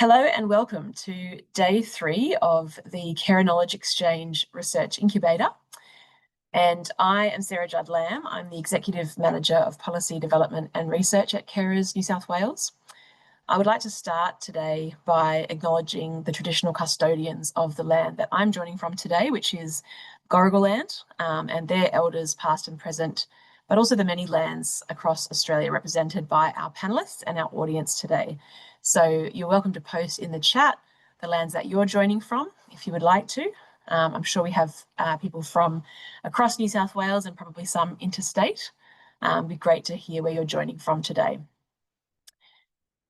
Hello and welcome to day 3 of the Care Knowledge Exchange Research Incubator. And I am Sarah Judd-Lamb. I'm the Executive Manager of Policy Development and Research at Carers New South Wales. I would like to start today by acknowledging the traditional custodians of the land that I'm joining from today, which is Gorigal land, and their elders past and present, but also the many lands across Australia represented by our panellists and our audience today. So you're welcome to post in the chat the lands that you're joining from, if you would like to. I'm sure we have people from across New South Wales and probably some interstate. It'd be great to hear where you're joining from today.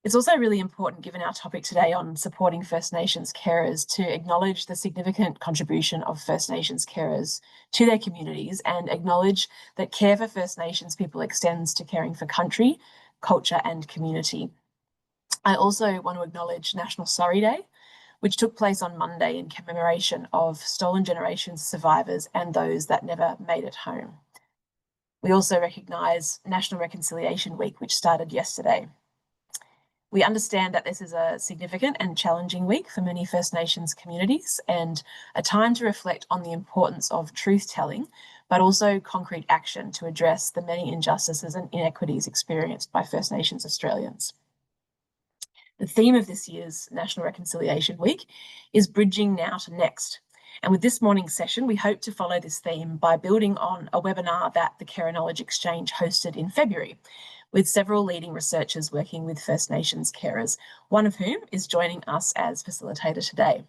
It's also really important, given our topic today on supporting First Nations carers, to acknowledge the significant contribution of First Nations carers to their communities and acknowledge that care for First Nations people extends to caring for country, culture and community. I also want to acknowledge National Sorry Day, which took place on Monday in commemoration of Stolen Generations survivors and those that never made it home. We also recognise National Reconciliation Week, which started yesterday. We understand that this is a significant and challenging week for many First Nations communities and a time to reflect on the importance of truth-telling, but also concrete action to address the many injustices and inequities experienced by First Nations Australians. The theme of this year's National Reconciliation Week is Bridging Now to Next. And with this morning's session, we hope to follow this theme by building on a webinar that the Care Knowledge Exchange hosted in February, with several leading researchers working with First Nations carers, one of whom is joining us as facilitator today.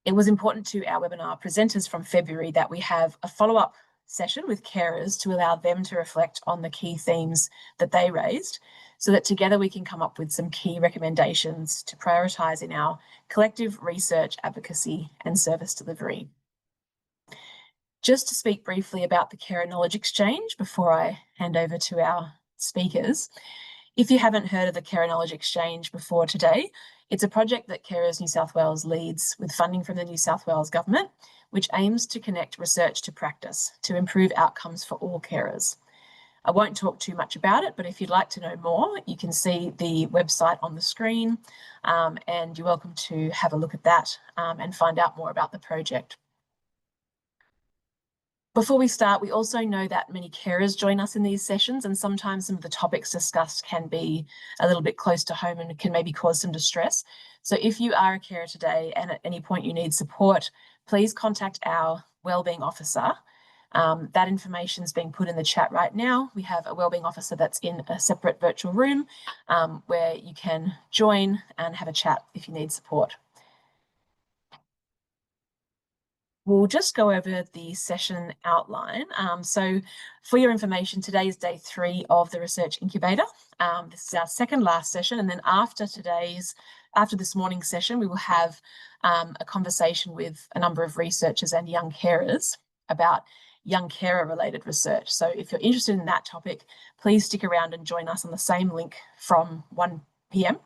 It was important to our webinar presenters from February that we have a follow-up session with carers to allow them to reflect on the key themes that they raised, so that together we can come up with some key recommendations to prioritise in our collective research, advocacy and service delivery. Just to speak briefly about the Care Knowledge Exchange before I hand over to our speakers. If you haven't heard of the Care Knowledge Exchange before today, it's a project that Carers New South Wales leads with funding from the New South Wales Government, which aims to connect research to practice to improve outcomes for all carers. I won't talk too much about it, but if you'd like to know more, you can see the website on the screen, and you're welcome to have a look at that and find out more about the project. Before we start, we also know that many carers join us in these sessions, and sometimes some of the topics discussed can be a little bit close to home and can maybe cause some distress. So if you are a carer today and at any point you need support, please contact our wellbeing officer. That information is being put in the chat right now. We have a wellbeing officer that's in a separate virtual room where you can join and have a chat if you need support. We'll just go over the session outline. So for your information, today is day 3 of the Research Incubator. This is our second last session. And then after this morning's session, we will have a conversation with a number of researchers and young carers about young carer related research. So if you're interested in that topic, please stick around and join us on the same link from 1 p.m.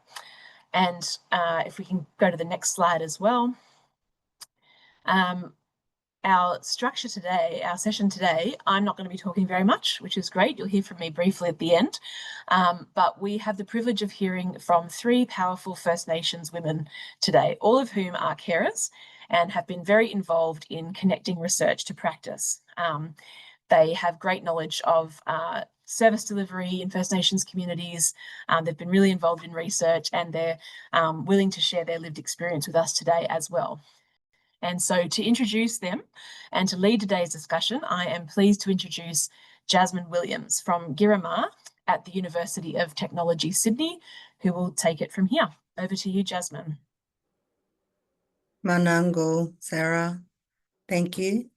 And if we can go to the next slide as well. Our structure today, our session today, I'm not going to be talking very much, which is great. You'll hear from me briefly at the end. But we have the privilege of hearing from 3 powerful First Nations women today, all of whom are carers and have been very involved in connecting research to practice. They have great knowledge of service delivery in First Nations communities. They've been really involved in research, and they're willing to share their lived experience with us today as well. And so to introduce them and to lead today's discussion, I am pleased to introduce Jasmine Williams from Girramar at the University of Technology, Sydney, who will take it from here. Over to you, Jasmine. Manango, Sarah, thank you.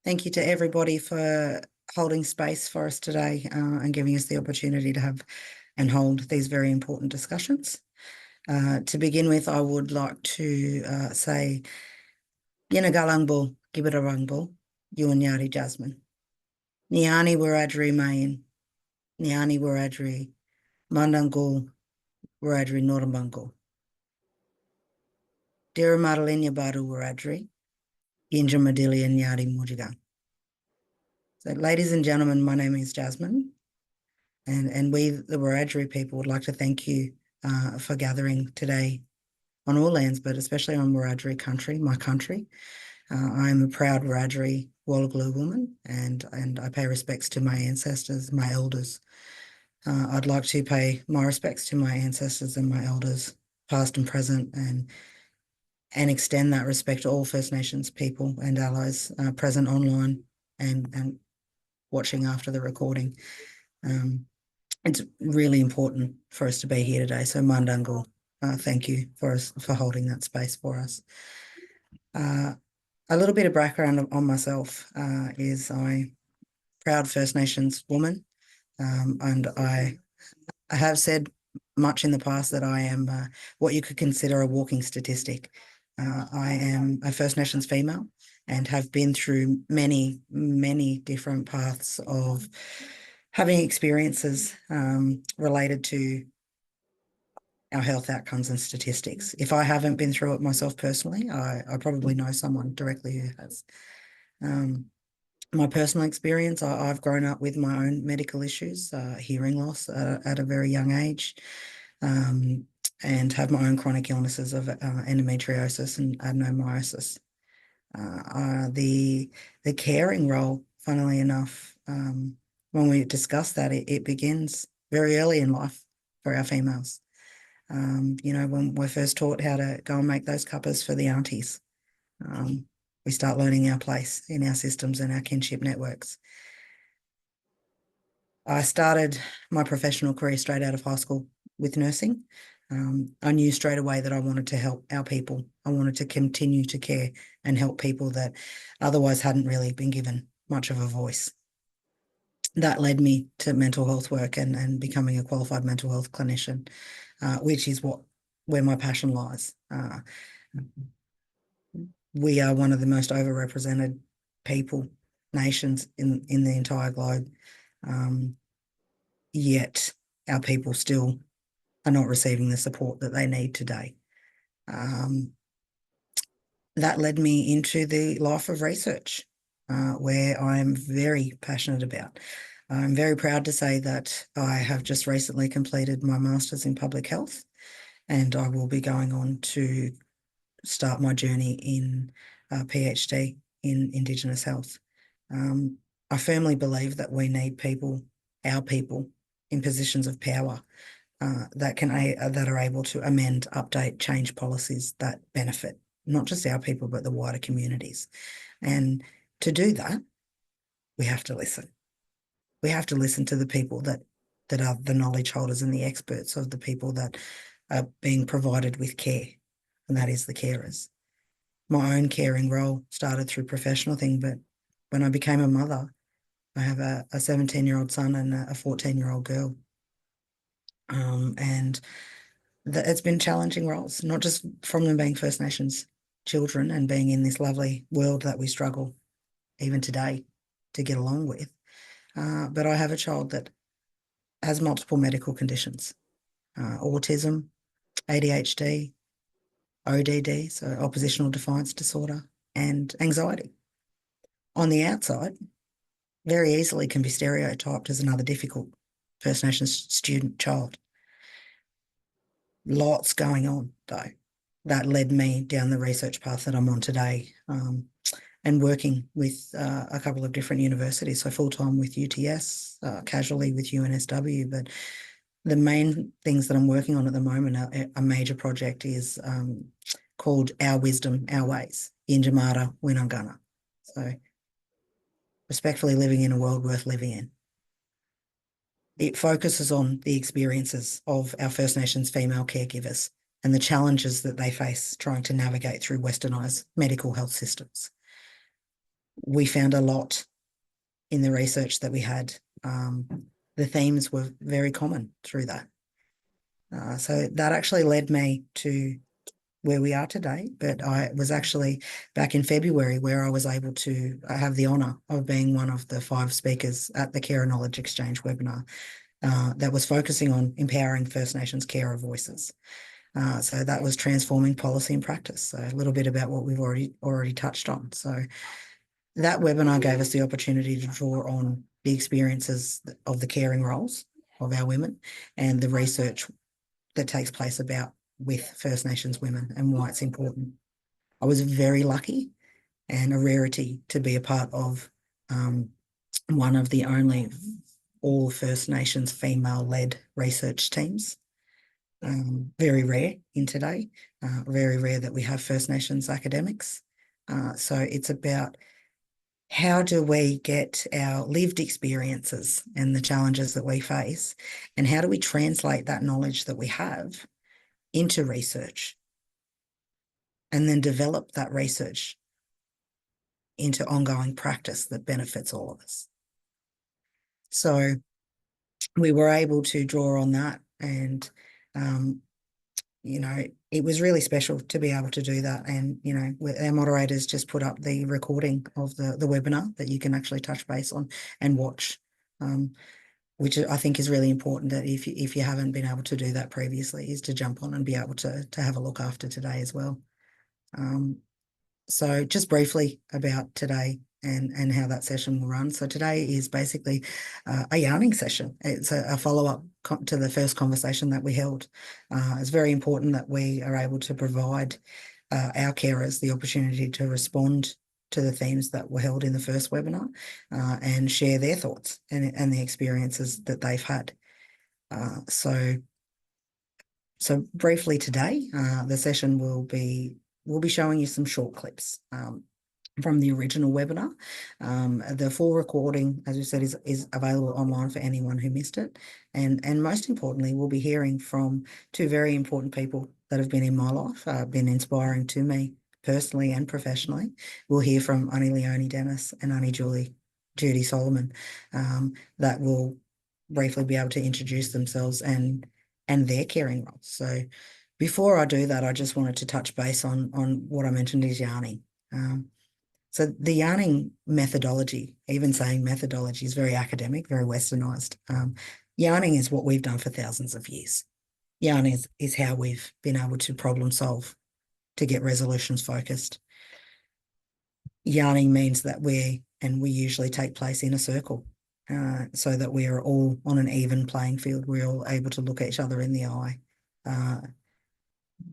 Thank you to everybody for holding space for us today and giving us the opportunity to have and hold these very important discussions. To begin with, I would like to say, Yinagalangbo, Gibitarangbo, Yuanyari Jasmine. Niani Waradri Mayan, Niani Waradri, Mandango, Waradri Noramango. Diramadalinya Badu Waradri, Injamadili and Yadi Mujigan. So, ladies and gentlemen, my name is Jasmine, and we, the Wiradjuri people, would like to thank you for gathering today on all lands, but especially on Wiradjuri country, my country. I am a proud Wiradjuri Wallagloo woman, and I pay respects to my ancestors, my elders. I'd like to pay my respects to my ancestors and my elders, past and present, and extend that respect to all First Nations people and allies present online and watching after the recording. It's really important for us to be here today. So Mandangul, thank you for holding that space for us. A little bit of background on myself is I'm a proud First Nations woman, and I have said much in the past that I am what you could consider a walking statistic. I am a First Nations female and have been through many, many different paths of having experiences related to our health outcomes and statistics. If I haven't been through it myself personally, I probably know someone directly who has. My personal experience, I've grown up with my own medical issues, hearing loss at a very young age, and have my own chronic illnesses of endometriosis and adenomyosis. The caring role, funnily enough, when we discuss that, it begins very early in life for our females. When we're first taught how to go and make those cuppas for the aunties, we start learning our place in our systems and our kinship networks. I started my professional career straight out of high school with nursing. I knew straight away that I wanted to help our people. I wanted to continue to care and help people that otherwise hadn't really been given much of a voice. That led me to mental health work and becoming a qualified mental health clinician, which is where my passion lies. We are one of the most overrepresented nations in the entire globe, yet our people still are not receiving the support that they need today. That led me into the life of research, where I'm very passionate about. I'm very proud to say that I have just recently completed my Masters in Public Health, and I will be going on to start my journey in a PhD in Indigenous health. I firmly believe that we need people, our people, in positions of power that are able to amend, update, change policies that benefit not just our people but the wider communities. And to do that, we have to listen. We have to listen to the people that are the knowledge holders and the experts of the people that are being provided with care, and that is the carers. My own caring role started through professional thing, but when I became a mother, I have a 17-year-old son and a 14-year-old girl. And it's been challenging roles, not just from them being First Nations children and being in this lovely world that we struggle even today to get along with. But I have a child that has multiple medical conditions, autism, ADHD, ODD, so oppositional defiance disorder, and anxiety. On the outside, very easily can be stereotyped as another difficult First Nations student child. Lots going on, though. That led me down the research path that I'm on today, and working with a couple of different universities, so full-time with UTS, casually with UNSW. But the main things that I'm working on at the moment, a major project is called Our Wisdom, Our Ways, Yinjamara Winangana. So respectfully living in a world worth living in. It focuses on the experiences of our First Nations female caregivers and the challenges that they face trying to navigate through westernised medical health systems. We found a lot in the research that we had. The themes were very common through that. So that actually led me to where we are today, but I was actually back in February where I was able to have the honour of being one of the 5 speakers at the Care and Knowledge Exchange webinar that was focusing on empowering First Nations carer voices. So that was transforming policy and practice. So a little bit about what we've already touched on. So that webinar gave us the opportunity to draw on the experiences of the caring roles of our women and the research that takes place with First Nations women and why it's important. I was very lucky and a rarity to be a part of one of the only all First Nations female-led research teams. Very rare in today, very rare that we have First Nations academics. So it's about how do we get our lived experiences and the challenges that we face, and how do we translate that knowledge that we have into research and then develop that research into ongoing practice that benefits all of us. So we were able to draw on that, and it was really special to be able to do that. And our moderators just put up the recording of the webinar that you can actually touch base on and watch, which I think is really important, that if you haven't been able to do that previously, is to jump on and be able to have a look after today as well. So just briefly about today and how that session will run. So today is basically a yarning session. It's a follow-up to the first conversation that we held. It's very important that we are able to provide our carers the opportunity to respond to the themes that were held in the first webinar and share their thoughts and the experiences that they've had. So briefly today, the session we'll be showing you some short clips from the original webinar. The full recording, as you said, is available online for anyone who missed it. And most importantly, we'll be hearing from two very important people that have been in my life, been inspiring to me personally and professionally. We'll hear from Auntie Leonie Dennis and Auntie Judy Solomon, that will briefly be able to introduce themselves and their caring roles. So before I do that, I just wanted to touch base on what I mentioned is yarning. So the yarning methodology, even saying methodology, is very academic, very westernized. Yarning is what we've done for thousands of years. Yarning is how we've been able to problem solve, to get resolutions focused. Yarning means that we usually take place in a circle, so that we are all on an even playing field. We're all able to look at each other in the eye.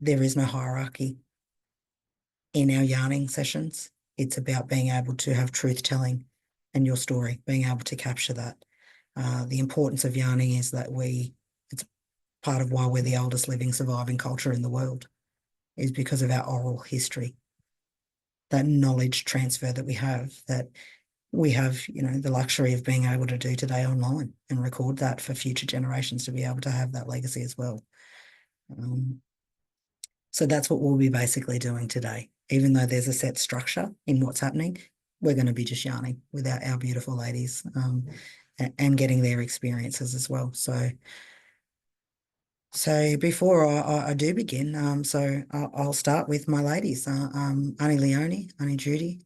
There is no hierarchy in our yarning sessions. It's about being able to have truth telling and your story, being able to capture that. The importance of yarning is that it's part of why we're the oldest living surviving culture in the world, is because of our oral history, that knowledge transfer that we have the luxury of being able to do today online and record that for future generations to be able to have that legacy as well. So that's what we'll be basically doing today. Even though there's a set structure in what's happening, we're going to be just yarning with our beautiful ladies, and getting their experiences as well. So before I do begin, I'll start with my ladies. Auntie Leonie, Auntie Judy,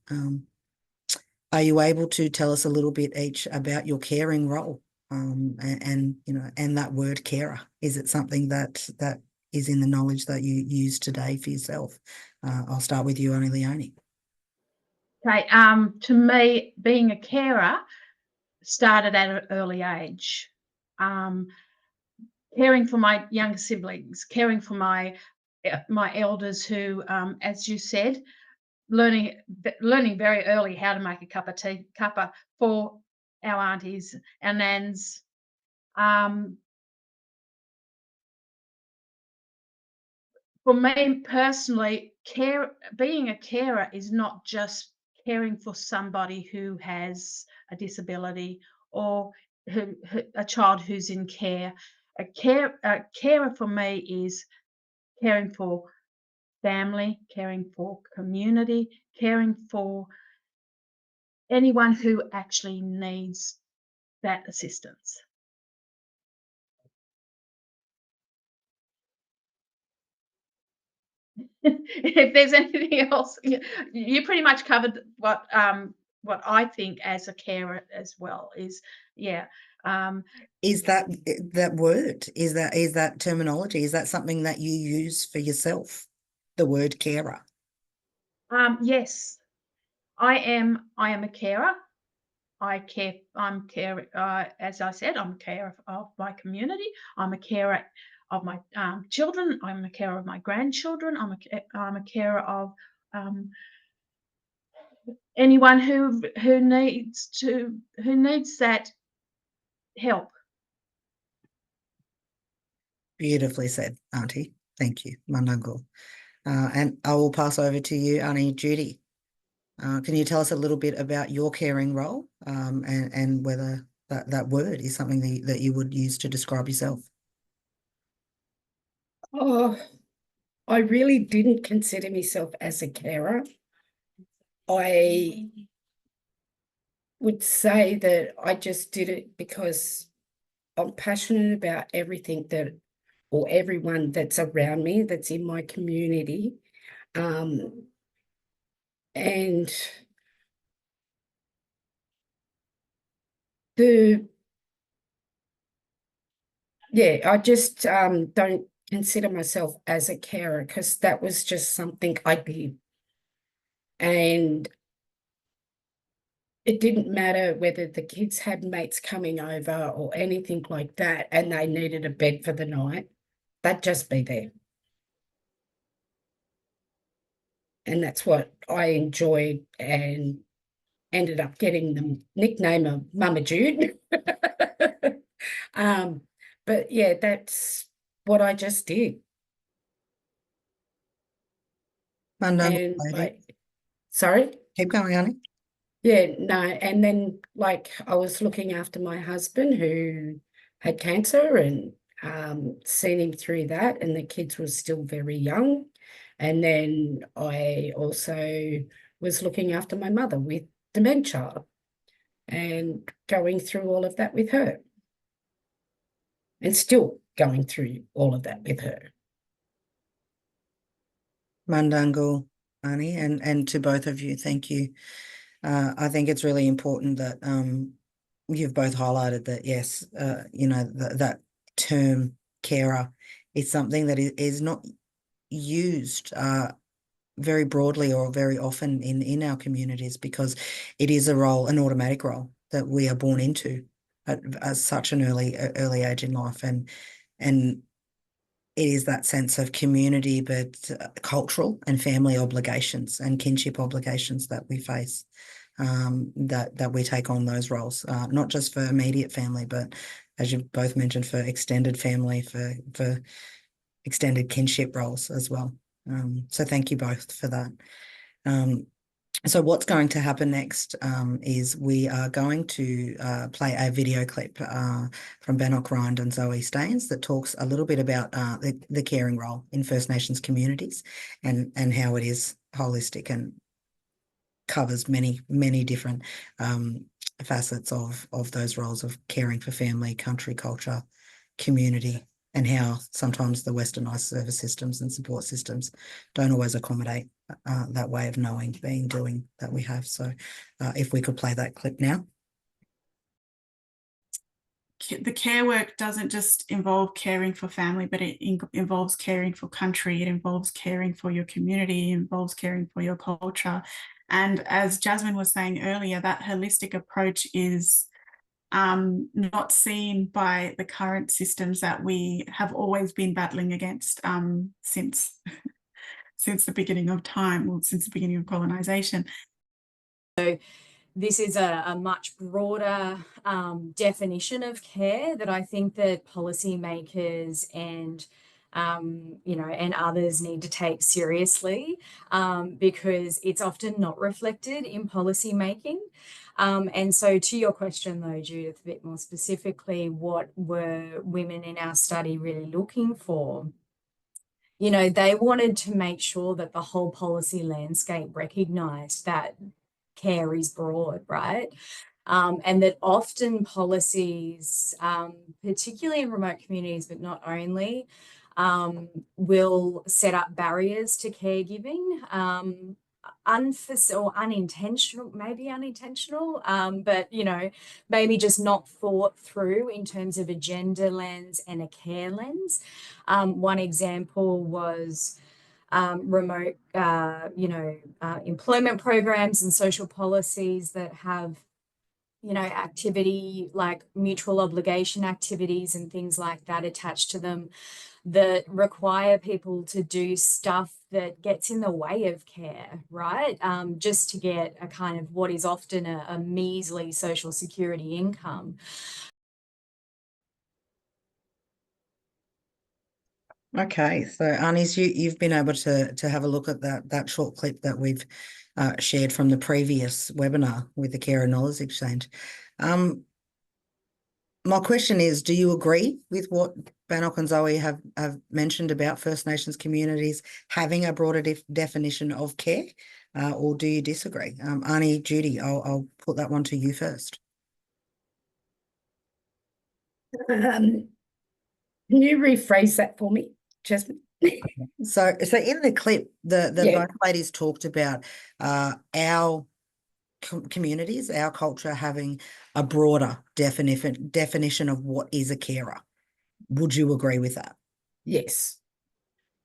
are you able to tell us a little bit each about your caring role, and that word carer? Is it something that is in the knowledge that you use today for yourself? I'll start with you, Auntie Leonie. Okay. To me, being a carer started at an early age. Caring for my younger siblings, caring for my elders who, as you said, learning very early how to make a cup of tea, cuppa for our aunties, our nans. For me personally, being a carer is not just caring for somebody who has a disability or a child who's in care. A carer for me is caring for family, caring for community, caring for anyone who actually needs that assistance. If there's anything else, you pretty much covered what I think as a carer as well. Is Is that word? Is that terminology? Is that something that you use for yourself? The word carer. Yes, I am a carer. I'm care. As I said, I'm a carer of my community. I'm a carer of my children. I'm a carer of my grandchildren. I'm a carer of anyone who needs that help. Beautifully said, Auntie. Thank you, Mandango. And I will pass over to you, Auntie Judy. Can you tell us a little bit about your caring role, and whether that word is something that you would use to describe yourself? Oh, I really didn't consider myself as a carer. I would say that I just did it because I'm passionate about everything that, or everyone that's around me, that's in my community. And I just don't consider myself as a carer, because that was just something I did. And it didn't matter whether the kids had mates coming over or anything like that, and they needed a bed for the night, they'd just be there. And that's what I enjoyed, and ended up getting the nickname of Mama Jude. But yeah, that's what I just did. Mandango, And sorry? keep going, Auntie. Yeah, no, and then I was looking after my husband who had cancer, and seen him through that, and the kids were still very young. And then I also was looking after my mother with dementia, and going through all of that with her, and still going through all of that with her. Mandango, Auntie, and to both of you, thank you. I think it's really important that you've both highlighted that, yes, that term carer is something that is not used very broadly or very often in our communities, because it is a role, an automatic role that we are born into at such an early age in life, and it is that sense of community, but cultural and family obligations and kinship obligations that we face, that we take on those roles, not just for immediate family, but as you both mentioned, for extended family, for extended kinship roles as well. So thank you both for that. So what's going to happen next is we are going to play a video clip from Bannock Rind and Zoe Staines that talks a little bit about the caring role in First Nations communities, and how it is holistic and covers many, many different facets of those roles of caring for family, country, culture, community, and how sometimes the westernised service systems and support systems don't always accommodate that way of knowing, being, doing that we have. So if we could play that clip now. The care work doesn't just involve caring for family, but it involves caring for country, it involves caring for your community, it involves caring for your culture. And as Jasmine was saying earlier, that holistic approach is not seen by the current systems that we have always been battling against since the beginning of time, or since the beginning of colonisation. So this is a much broader definition of care that I think that policymakers and and others need to take seriously, because it's often not reflected in policy making. And so to your question though, Judith, a bit more specifically, what were women in our study really looking for? They wanted to make sure that the whole policy landscape recognised that care is broad, right? And that often policies, particularly in remote communities, but not only, will set up barriers to caregiving, or unintentional, maybe unintentional, but maybe just not thought through in terms of a gender lens and a care lens. One example was remote, employment programs and social policies that have, activity like mutual obligation activities and things like that attached to them. that require people to do stuff that gets in the way of care, right? Just to get a kind of what is often a measly social security income. Okay, so Anis, you've been able to have a look at that short clip that we've shared from the previous webinar with the Care and Knowledge Exchange. My question is, do you agree with what Bannock and Zoe have mentioned about First Nations communities having a broader definition of care, or do you disagree? Arnie, Judy, I'll put that one to you first. Can you rephrase that for me, Jasmine? So in the clip, the both ladies talked about our communities, our culture having a broader definition of what is a carer. Would you agree with that? Yes,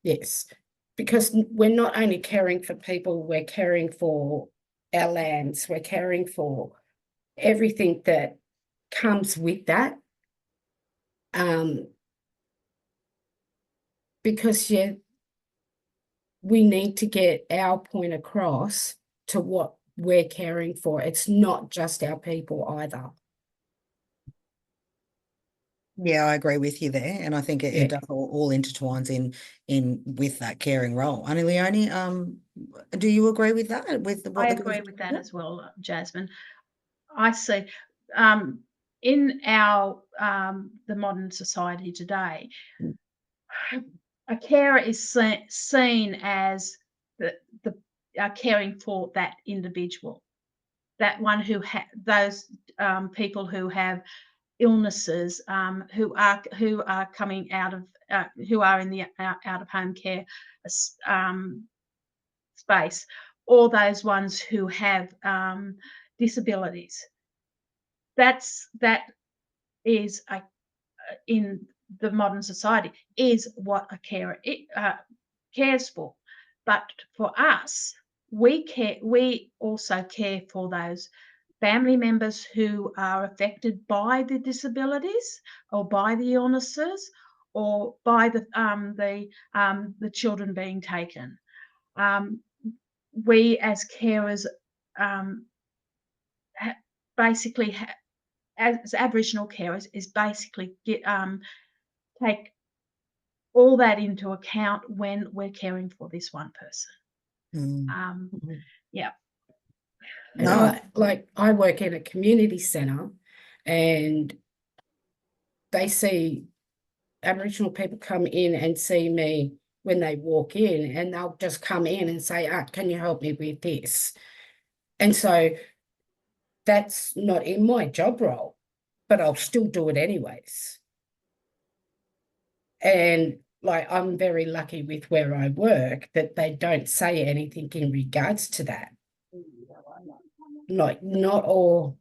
because we're not only caring for people, we're caring for our lands, we're caring for everything that comes with that. Because we need to get our point across to what we're caring for. It's not just our people either. Yeah, I agree with you there, and I think it does all intertwines in with that caring role. Annie Leone, do you agree with that? I agree with that as well, Jasmine. I see in our the modern society today, a carer is seen as the caring for that individual, that one who those people who have illnesses, who are coming out of who are in the out of home care space, or those ones who have disabilities. That is in the modern society is what a carer cares for. But for us, we also care for those family members who are affected by the disabilities or by the illnesses or by the children being taken. We as carers basically as Aboriginal carers is basically take all that into account when we're caring for this one person. Yeah. And I work in a community centre, and they see Aboriginal people come in and see me when they walk in, and they'll just come in and say, can you help me with this? And so that's not in my job role, but I'll still do it anyways. And I'm very lucky with where I work that they don't say anything in regards to that. Not all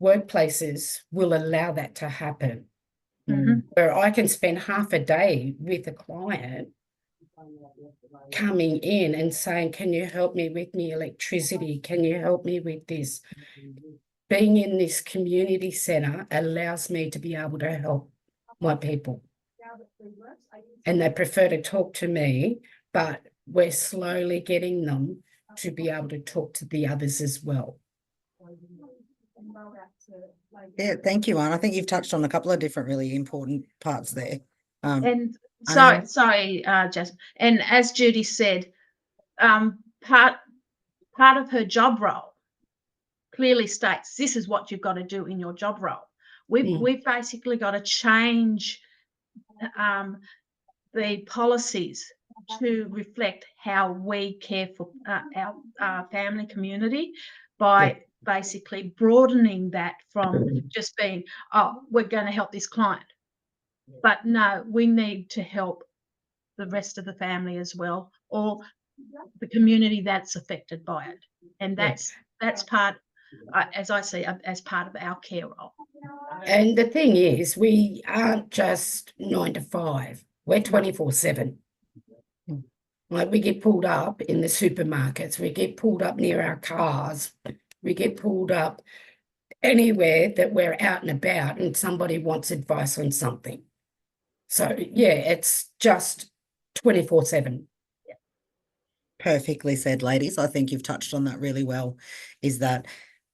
workplaces will allow that to happen. Where I can spend half a day with a client coming in and saying, can you help me with my electricity? Can you help me with this? Being in this community centre allows me to be able to help my people. And they prefer to talk to me, but we're slowly getting them to be able to talk to the others as well. Yeah, thank you, Anne. I think you've touched on a couple of different really important parts there. And sorry, Jasmine. And as Judy said, part of her job role clearly states this is what you've got to do in your job role. We've basically got to change the policies to reflect how we care for our family community by basically broadening that from just being, we're going to help this client. But no, we need to help the rest of the family as well, or the community that's affected by it. And that's part, as I see, as part of our care role. And the thing is, we aren't just 9 to 5. We're 24/7. We get pulled up in the supermarkets. We get pulled up near our cars. We get pulled up anywhere that we're out and about and somebody wants advice on something. So yeah, it's just 24/7. Perfectly said, ladies. I think you've touched on that really well, is that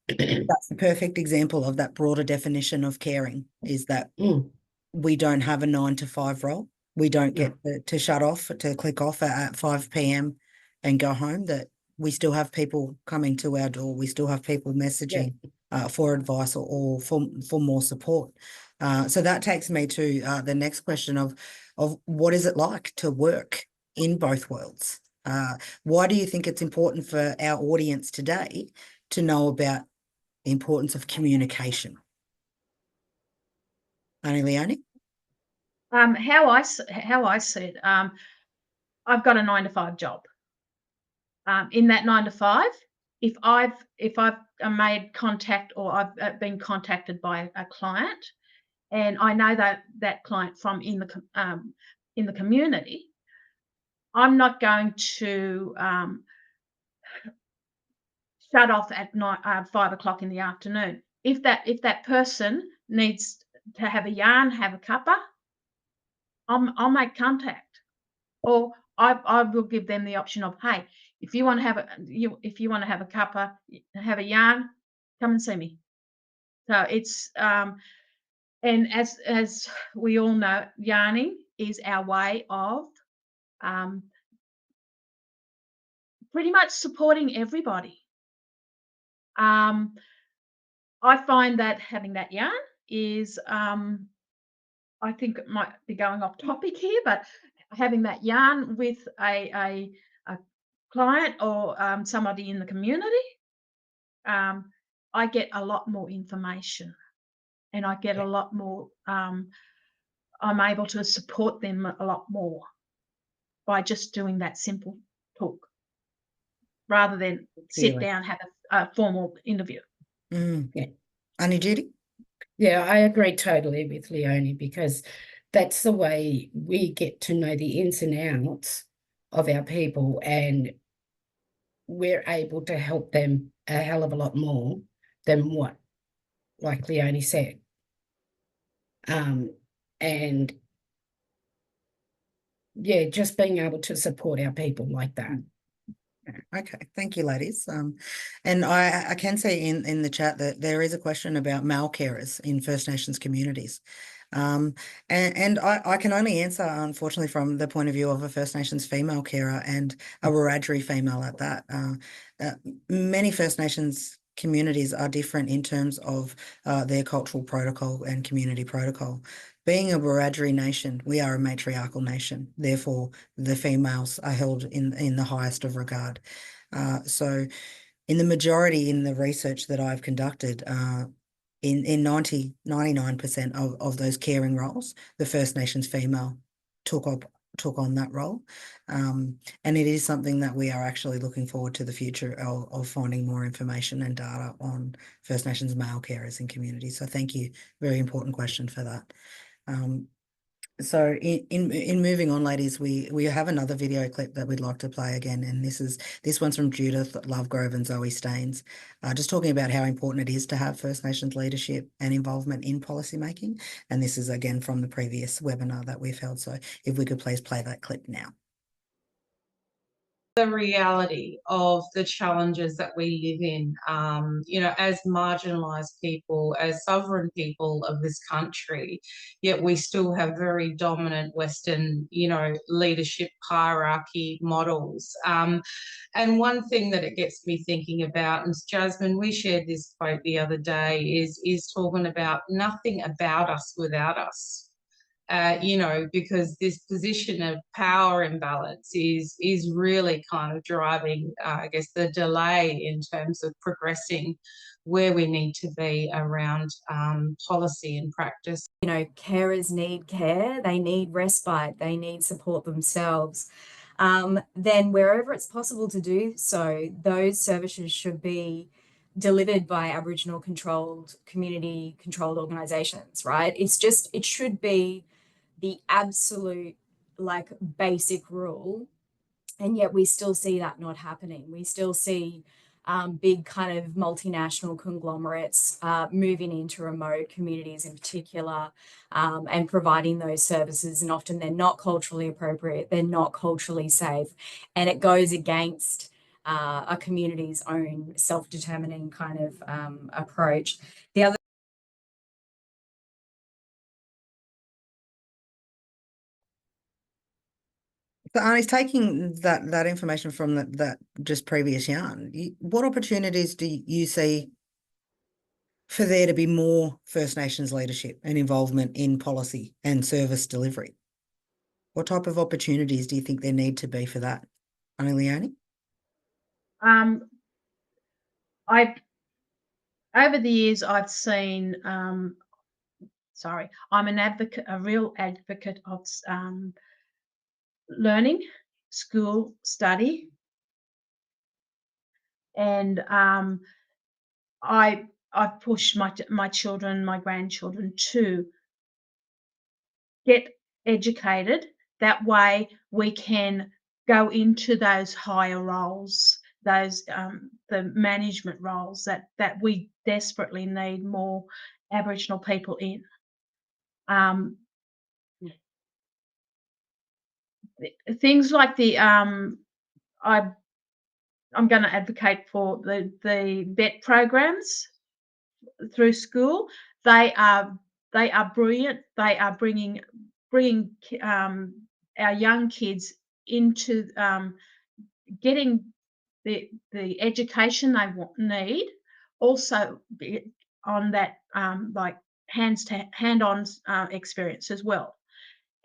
that's the perfect example of that broader definition of caring, is that we don't have a 9 to 5 role. We don't get to shut off, to click off at 5 p.m. and go home, that we still have people coming to our door. We still have people messaging for advice or for more support. So that takes me to the next question of what is it like to work in both worlds? Why do you think it's important for our audience today to know about the importance of communication? Annie Leone? How I see it, I've got a 9 to 5 job. In that 9 to 5, if I've made contact or I've been contacted by a client, and I know that client from in the community, I'm not going to shut off at 5 o'clock in the afternoon. If that person needs to have a yarn, have a cuppa, I'll make contact, or I will give them the option of, hey, if you want to have a cuppa, have a yarn, come and see me. So it's and as we all know, yarning is our way of pretty much supporting everybody. I find that having that yarn is, I think it might be going off topic here, but having that yarn with a client or somebody in the community, I get a lot more information, and I get a lot more, I'm able to support them a lot more by just doing that simple talk, rather than sit down, have a formal interview. Annie Judy? Yeah, I agree totally with Leonie, because that's the way we get to know the ins and outs of our people, and we're able to help them a hell of a lot more than what, like Leonie said. And yeah, just being able to support our people like that. Okay, thank you, ladies. And I can see in the chat that there is a question about male carers in First Nations communities. And I can only answer, unfortunately, from the point of view of a First Nations female carer, and a Wiradjuri female at that. Many First Nations communities are different in terms of their cultural protocol and community protocol. Being a Wiradjuri nation, we are a matriarchal nation. Therefore, the females are held in the highest of regard. So in the majority, in the research that I've conducted, in 99% of those caring roles, the First Nations female took on that role. And it is something that we are actually looking forward to the future of finding more information and data on First Nations male carers in communities. So thank you. Very important question for that. So in moving on, ladies, we have another video clip that we'd like to play again, and this one's from Judith Lovegrove and Zoe Staines, just talking about how important it is to have First Nations leadership and involvement in policy making. And this is again from the previous webinar that we've held. So if we could please play that clip now. The reality of the challenges that we live in, as marginalised people, as sovereign people of this country, yet we still have very dominant Western, leadership hierarchy models. And one thing that it gets me thinking about, and Jasmine, we shared this quote the other day, is talking about nothing about us without us. Because this position of power imbalance is really kind of driving, I guess, the delay in terms of progressing where we need to be around policy and practice. Carers need care, they need respite, they need support themselves. Then wherever it's possible to do so, those services should be delivered by Aboriginal community controlled organisations, right? It should be the absolute basic rule, and yet we still see that not happening. We still see big kind of multinational conglomerates moving into remote communities in particular, and providing those services. And often they're not culturally appropriate, they're not culturally safe, and it goes against a community's own self-determining kind of approach. The other So Arnie's taking that information from that just previous yarn. What opportunities do you see for there to be more First Nations leadership and involvement in policy and service delivery? What type of opportunities do you think there need to be for that, Annie Leone? Over the years, I've seen, sorry, I'm an advocate, a real advocate of learning, school, study. And I've pushed my children, my grandchildren to get educated. That way we can go into those higher roles, those the management roles that we desperately need more Aboriginal people in. Things like the I'm going to advocate for the vet programs through school. They are brilliant. They are bringing our young kids into getting the education they need. Also on that like hand-on experience as well.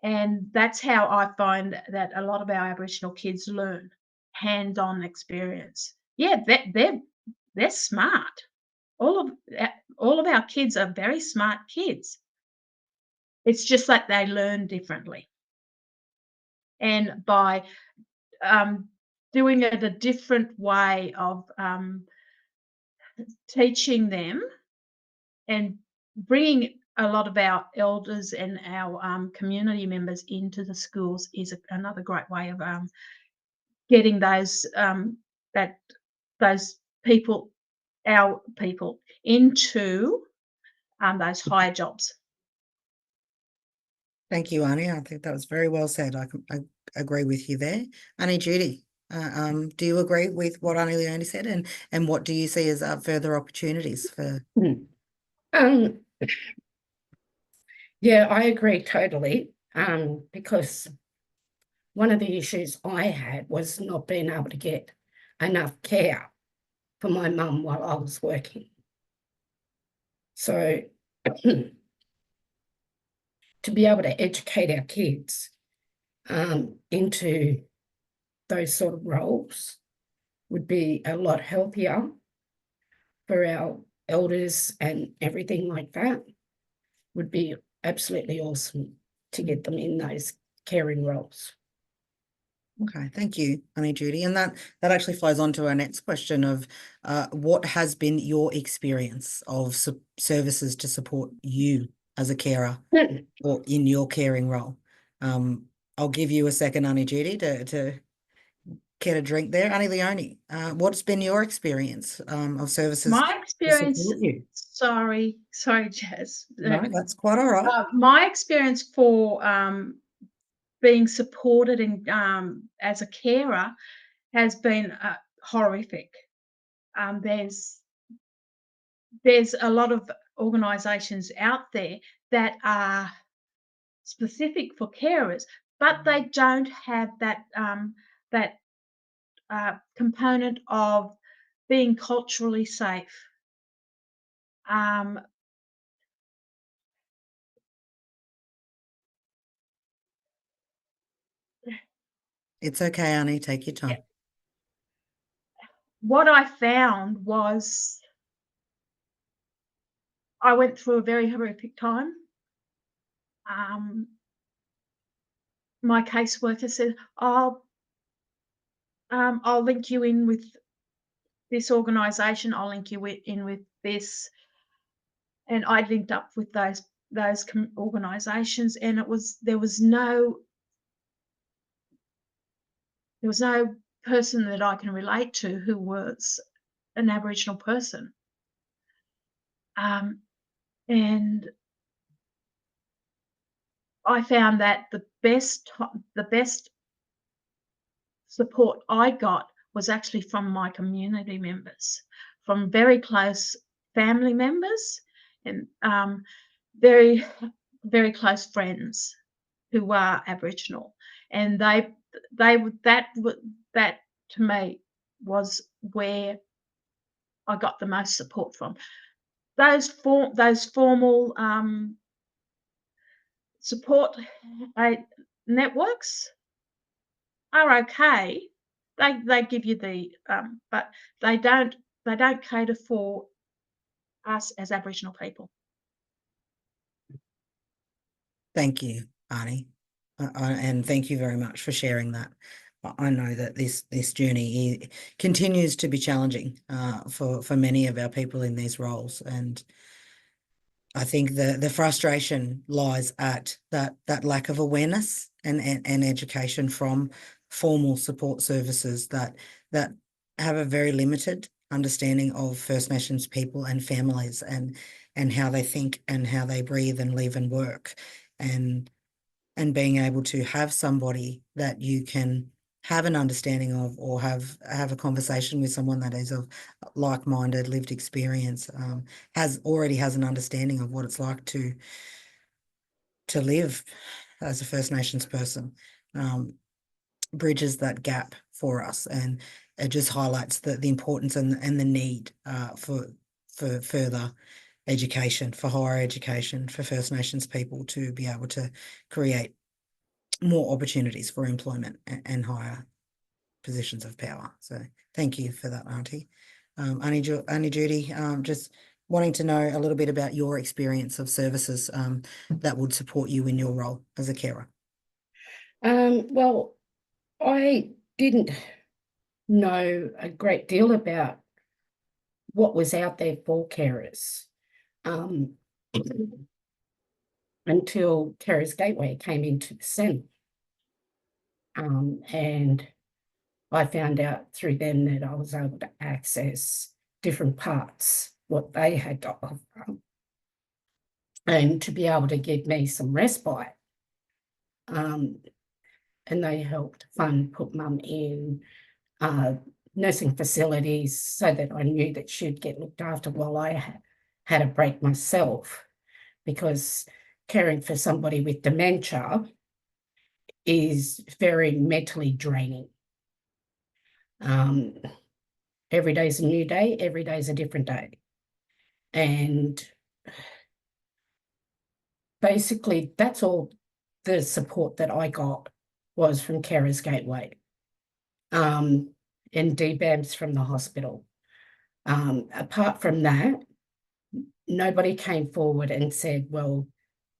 And that's how I find that a lot of our Aboriginal kids learn, hand-on experience. Yeah, they're smart. All of our kids are very smart kids. It's just that they learn differently. And by doing it a different way of teaching them and bringing a lot of our elders and our community members into the schools is another great way of getting those those people, our people, into those higher jobs. Thank you, Annie. I think that was very well said. I agree with you there. Annie Judy, do you agree with what Annie Leone said, and what do you see as further opportunities for? Yeah, I agree totally. Because one of the issues I had was not being able to get enough care for my mum while I was working. So to be able to educate our kids into those sort of roles would be a lot healthier for our elders and everything like that. Would be absolutely awesome to get them in those caring roles. Okay, thank you, Annie Judy. And that actually flows on to our next question of what has been your experience of services to support you as a carer or in your caring role? I'll give you a second, Annie Judy, to get a drink there. Annie Leone, what's been your experience of services My experience, to support you? sorry, Jazz. No, that's quite all right. My experience for being supported in as a carer has been horrific. There's a lot of organisations out there that are specific for carers, but they don't have that component of being culturally safe. It's okay, Annie, take your time. Yeah. What I found was I went through a very horrific time. My caseworker said, I'll link you in with this organisation, I'll link you in with this. And I linked up with those organisations, and there was no person that I can relate to who was an Aboriginal person. And I found that the best support I got was actually from my community members, from very close family members, and very, very close friends who are Aboriginal, and that to me was where I got the most support from. Those formal support networks are okay. They give you the but they don't cater for us as Aboriginal people. Thank you, Arnie, and thank you very much for sharing that. I know that this journey continues to be challenging for many of our people in these roles, and I think the frustration lies at that lack of awareness and education from formal support services that have a very limited understanding of First Nations people and families, and how they think and how they breathe and live and work, and being able to have somebody that you can have an understanding of, or have a conversation with someone that is of like-minded lived experience, already has an understanding of what it's like to live as a First Nations person, bridges that gap for us, and it just highlights the importance and the need for further education, for higher education for First Nations people to be able to create more opportunities for employment and higher positions of power. So thank you for that, Auntie. Auntie Judy, just wanting to know a little bit about your experience of services that would support you in your role as a carer. Well, I didn't know a great deal about what was out there for carers until Carers Gateway came into the centre. And I found out through them that I was able to access different parts, what they had to offer, and to be able to give me some respite. And they helped put Mum in nursing facilities so that I knew that she'd get looked after while I had a break myself, because caring for somebody with dementia is very mentally draining. Every day is a new day, every day is a different day. And basically that's all the support that I got was from Carers Gateway and DBAMS from the hospital. Apart from that, nobody came forward and said, well,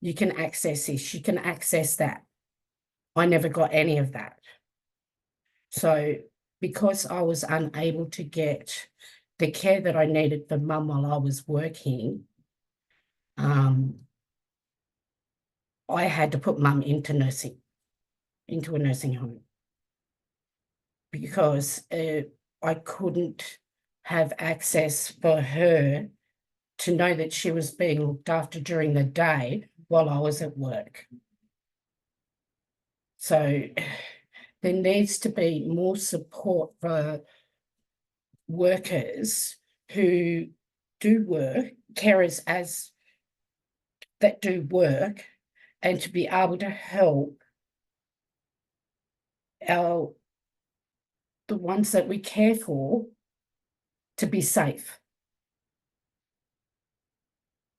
you can access this, you can access that. I never got any of that. So because I was unable to get the care that I needed for Mum while I was working, I had to put Mum into a nursing home, because I couldn't have access for her to know that she was being looked after during the day while I was at work. So there needs to be more support for workers who do work, carers that do work, and to be able to help the ones that we care for to be safe.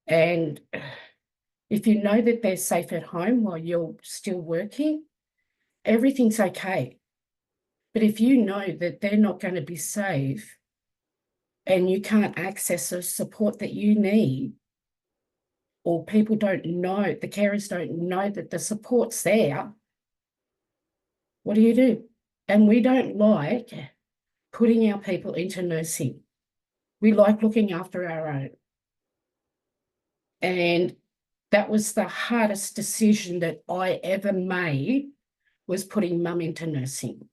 And if you know that they're safe at home while you're still working, everything's okay. But if you know that they're not going to be safe and you can't access the support that you need, or people don't know, the carers don't know that the support's there, what do? And we don't like putting our people into nursing. We like looking after our own. And that was the hardest decision that I ever made, was putting Mum into nursing.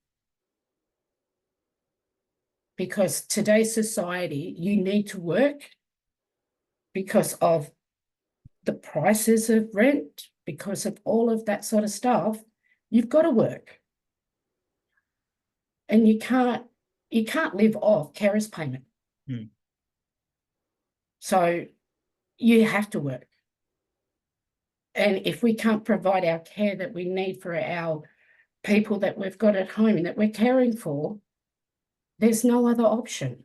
because today's society, you need to work because of the prices of rent, because of all of that sort of stuff. You've got to work. And you can't live off carers payment. So you have to work. And if we can't provide our care that we need for our people that we've got at home and that we're caring for, there's no other option.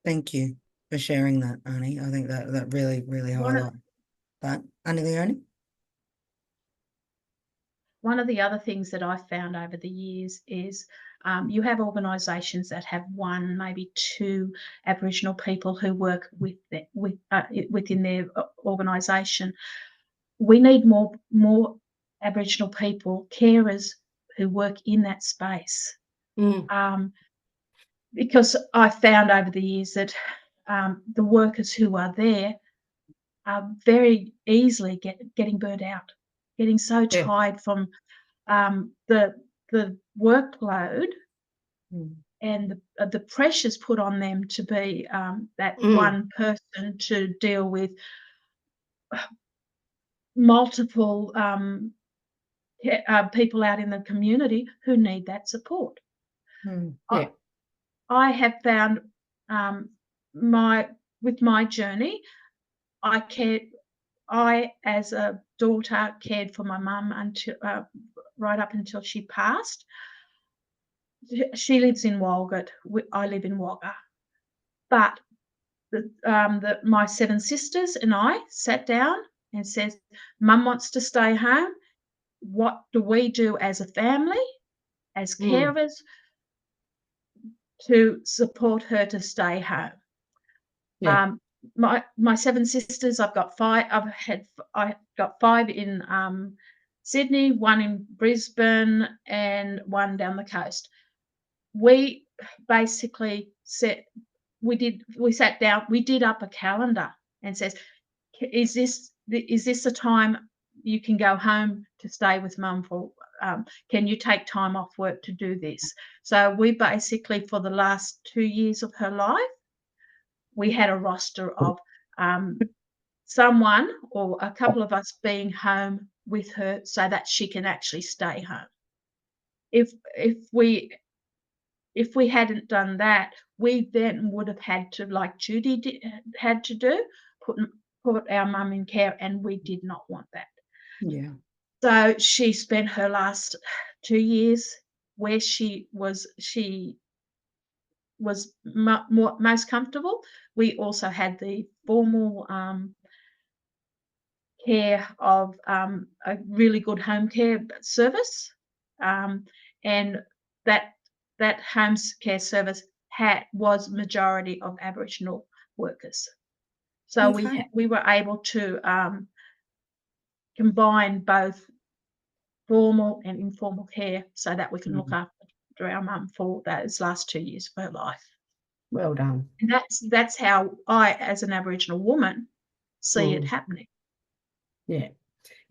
Thank you for sharing that, Annie. I think that really, really highlights that. Annie Leone? One of the other things that I've found over the years is you have organisations that have one, maybe two Aboriginal people who work within their organisation. We need more Aboriginal people, carers who work in that space. Because I found over the years that the workers who are there are very easily getting burnt out, getting so tired from the workload and the pressures put on them to be that one person to deal with multiple people out in the community who need that support. I have found with my journey, I as a daughter cared for my mum until right up until she passed. She lives in Walgett. I live in Wagga. But my 7 sisters and I sat down and said, Mum wants to stay home. What do we do as a family, as carers, to support her to stay home? My 7 sisters, I've got 5. I've got 5 in Sydney, 1 in Brisbane, and 1 down the coast. We basically we sat down, we did up a calendar and says, is this the time you can go home to stay with Mum for? Can you take time off work to do this? So we basically, for the last 2 years of her life, we had a roster of someone or a couple of us being home with her so that she can actually stay home. If we hadn't done that, we then would have had to, like Judy had to do, put our mum in care, and we did not want that. So she spent her last 2 years where she was most comfortable. We also had the formal care of a really good home care service, and that home care service was majority of Aboriginal workers. So we were able to combine both formal and informal care so that we can look after our mum for those last 2 years of her life. Well done. And that's how I, as an Aboriginal woman, see it happening.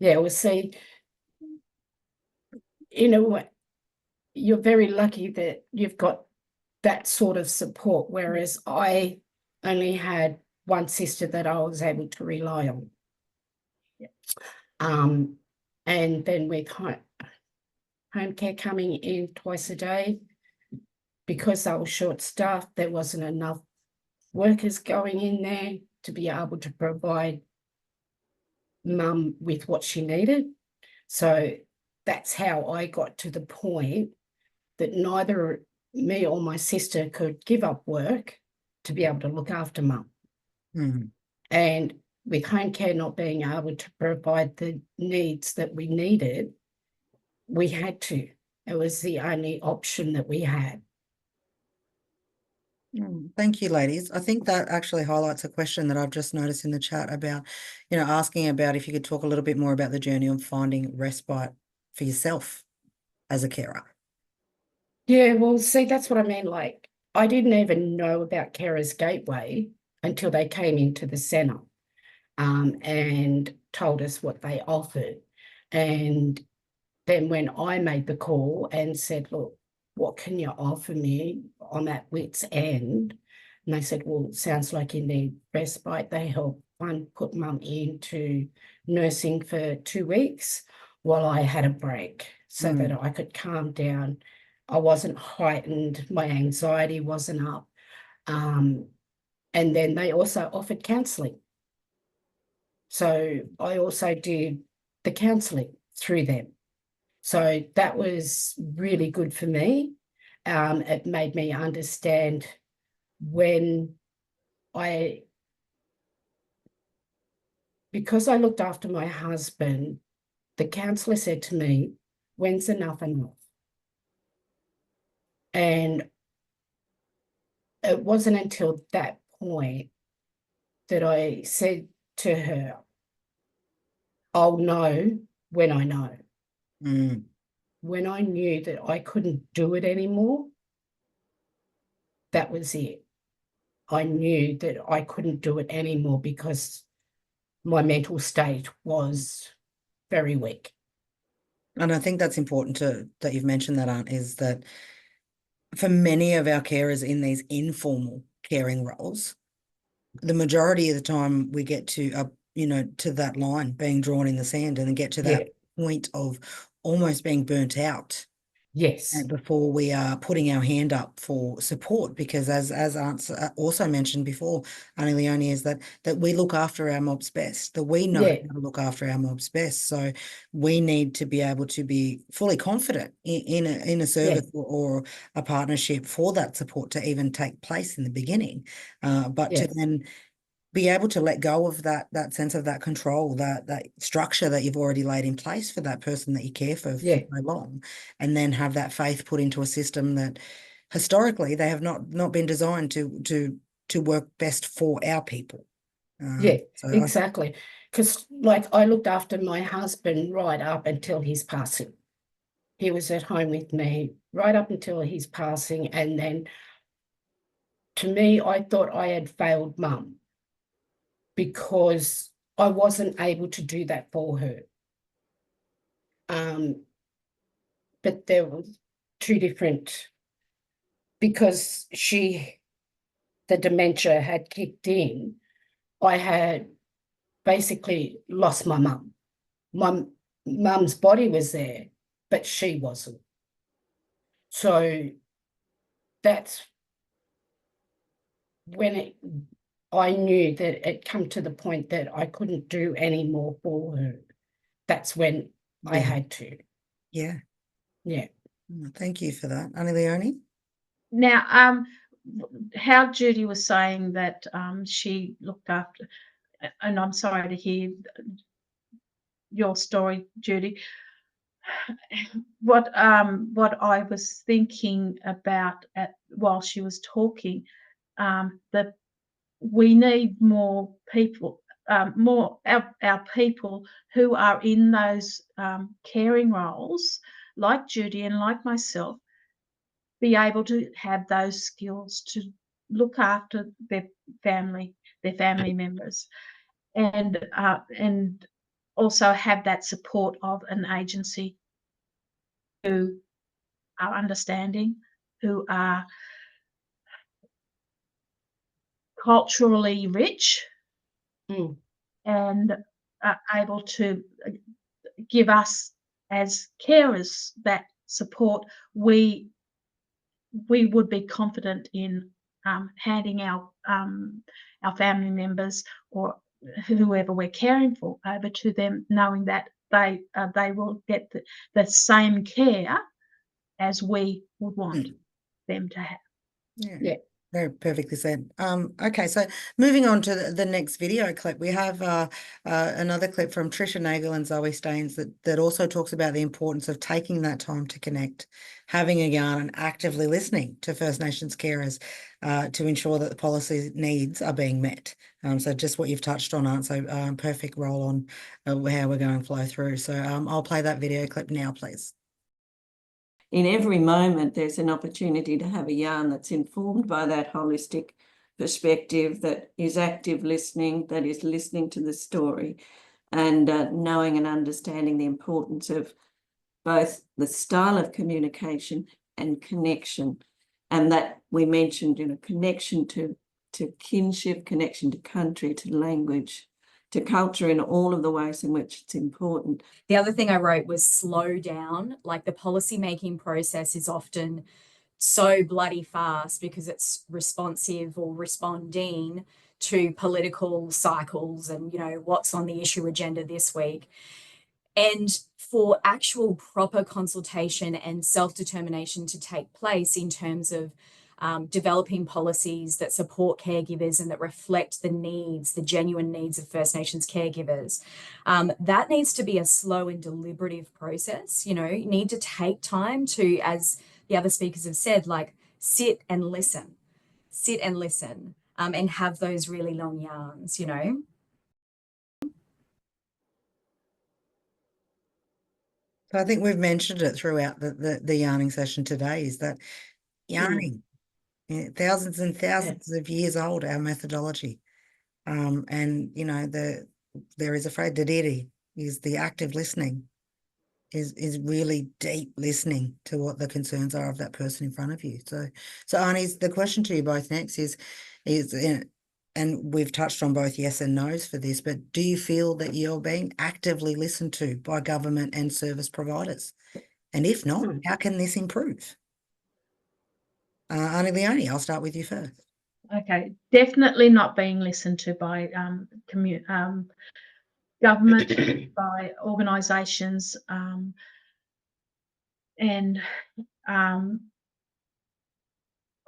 Well, see, in a way, you're very lucky that you've got that sort of support, whereas I only had 1 sister that I was able to rely on. And then with home care coming in twice a day, because they were short-staffed, there wasn't enough workers going in there to be able to provide Mum with what she needed. So that's how I got to the point that neither me or my sister could give up work to be able to look after Mum. And with home care not being able to provide the needs that we needed, we had to. It was the only option that we had. Thank you, ladies. I think that actually highlights a question that I've just noticed in the chat about, asking about if you could talk a little bit more about the journey of finding respite for yourself as a carer. Yeah, well, see, that's what I mean. Like, I didn't even know about Carers Gateway until they came into the centre and told us what they offered. And then when I made the call and said, look, what can you offer me? I'm at wit's end. And they said, well, it sounds like you need respite. They helped put mum into nursing for 2 weeks while I had a break so that I could calm down. I wasn't heightened. My anxiety wasn't up. And then they also offered counselling. So I also did the counselling through them. So that was really good for me. It made me understand when because I looked after my husband, the counsellor said to me, when's enough enough? And it wasn't until that point that I said to her, I'll know when I know. When I knew that I couldn't do it anymore, that was it. I knew that I couldn't do it anymore because my mental state was very weak. And I think that's important that you've mentioned that, Aunt, is that for many of our carers in these informal caring roles, the majority of the time we get to to that line being drawn in the sand and then get to that point of almost being burnt out. Yes. And before we are putting our hand up for support, because as Aunt also mentioned before, Auntie Leonie, is that we look after our mobs best, that we know how to look after our mobs best. So we need to be able to be fully confident in a service or a partnership for that support to even take place in the beginning, but to then be able to let go of that sense of that control, that structure that you've already laid in place for that person that you care for so long, and then have that faith put into a system that historically they have not been designed to work best for our people. Exactly. Because like I looked after my husband right up until his passing. He was at home with me right up until his passing. And then to me, I thought I had failed mum because I wasn't able to do that for her. But there was two different, because the dementia had kicked in, I had basically lost my mum. My mum's body was there, but she wasn't. So that's when I knew that it come to the point that I couldn't do any more for her. That's when I had to. Yeah. Thank you for that, Auntie Leonie. Now, how Judy was saying that she looked after, and I'm sorry to hear your story, Judy. What I was thinking about while she was talking, that we need more people, more our people who are in those caring roles, like Judy and like myself, be able to have those skills to look after their family members, and also have that support of an agency who are understanding, who are culturally rich, and are able to give us as carers that support. We would be confident in handing our family members or whoever we're caring for over to them, knowing that they will get the same care as we would want them to have. Yeah. Very perfectly said. Okay, so moving on to the next video clip, we have another clip from Tricia Nagel and Zoe Staines that also talks about the importance of taking that time to connect, having a yarn, and actively listening to First Nations carers to ensure that the policy needs are being met. So just what you've touched on, Aunt, so perfect role on how we're going to flow through. So I'll play that video clip now, please. In every moment, there's an opportunity to have a yarn that's informed by that holistic perspective, that is active listening, that is listening to the story, and knowing and understanding the importance of both the style of communication and connection. And that we mentioned, connection to kinship, connection to country, to language, to culture, in all of the ways in which it's important. The other thing I wrote was slow down. Like, the policy making process is often so bloody fast because it's responsive or responding to political cycles and, what's on the issue agenda this week. And for actual proper consultation and self-determination to take place in terms of developing policies that support caregivers and that reflect the genuine needs of First Nations caregivers, that needs to be a slow and deliberative process. You need to take time to, as the other speakers have said, like, sit and listen, and have those really long yarns, So I think we've mentioned it throughout the yarning session today, is that yarning, thousands and thousands of years old, our methodology. And, there is a phrase, dadiri, is the active listening, is really deep listening to what the concerns are of that person in front of you. So Arnie, the question to you both next is, and we've touched on both yes and no's for this, but do you feel that you're being actively listened to by government and service providers? And if not, how can this improve? Arnie Leone, I'll start with you first. Okay, definitely not being listened to by government, by organisations, and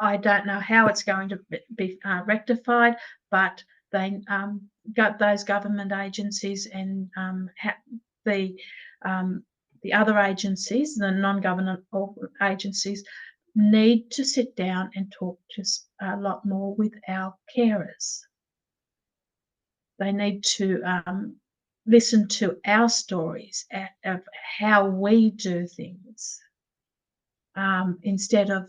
I don't know how it's going to be rectified, but they got those government agencies and the other agencies, the non-government agencies, need to sit down and talk just a lot more with our carers. They need to listen to our stories of how we do things, instead of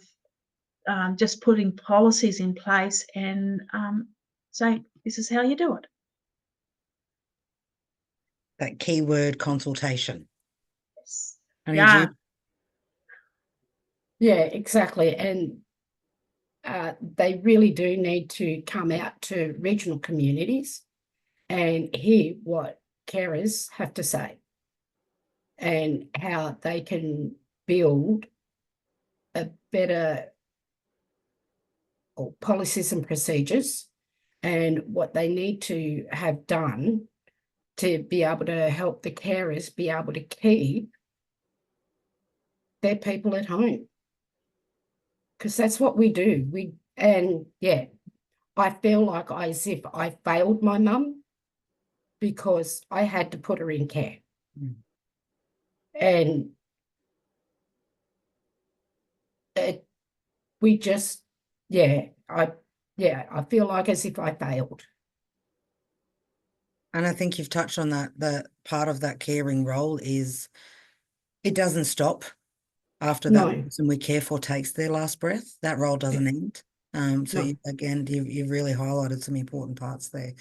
just putting policies in place and say, this is how you do it. That keyword, consultation. Yes. Yeah. Yeah, exactly. And they really do need to come out to regional communities and hear what carers have to say and how they can build a better policies and procedures and what they need to have done to be able to help the carers be able to keep their people at home. Because that's what we do. I feel like as if I failed my mum because I had to put her in care. And I feel like as if I failed. And I think you've touched on that. The part of that caring role is it doesn't stop after that person we care for takes their last breath. That role doesn't end. You've really highlighted some important parts there.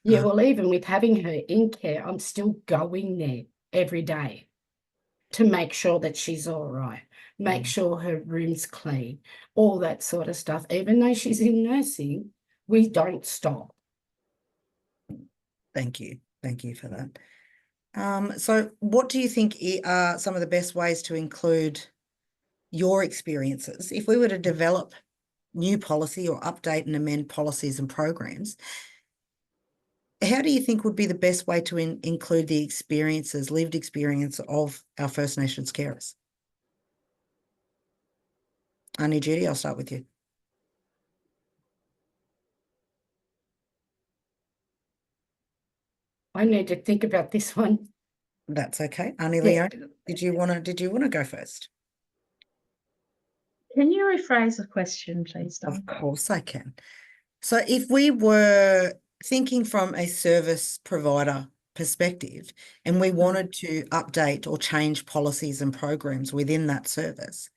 Yeah, well, even with having her in care, I'm still going there every day to make sure that she's all right, make sure her room's clean, all that sort of stuff. Even though she's in nursing, we don't stop. Thank you. Thank you for that. So what do you think are some of the best ways to include your experiences? If we were to develop new policy or update and amend policies and programs, how do you think would be the best way to include the experiences, lived experience of our First Nations carers? Annie, Judy, I'll start with you. I need to think about this one. That's okay. Annie Leone, did you want to go first? Can you rephrase the question, please, Don? Of course I can. So if we were thinking from a service provider perspective and we wanted to update or change policies and programs within that service,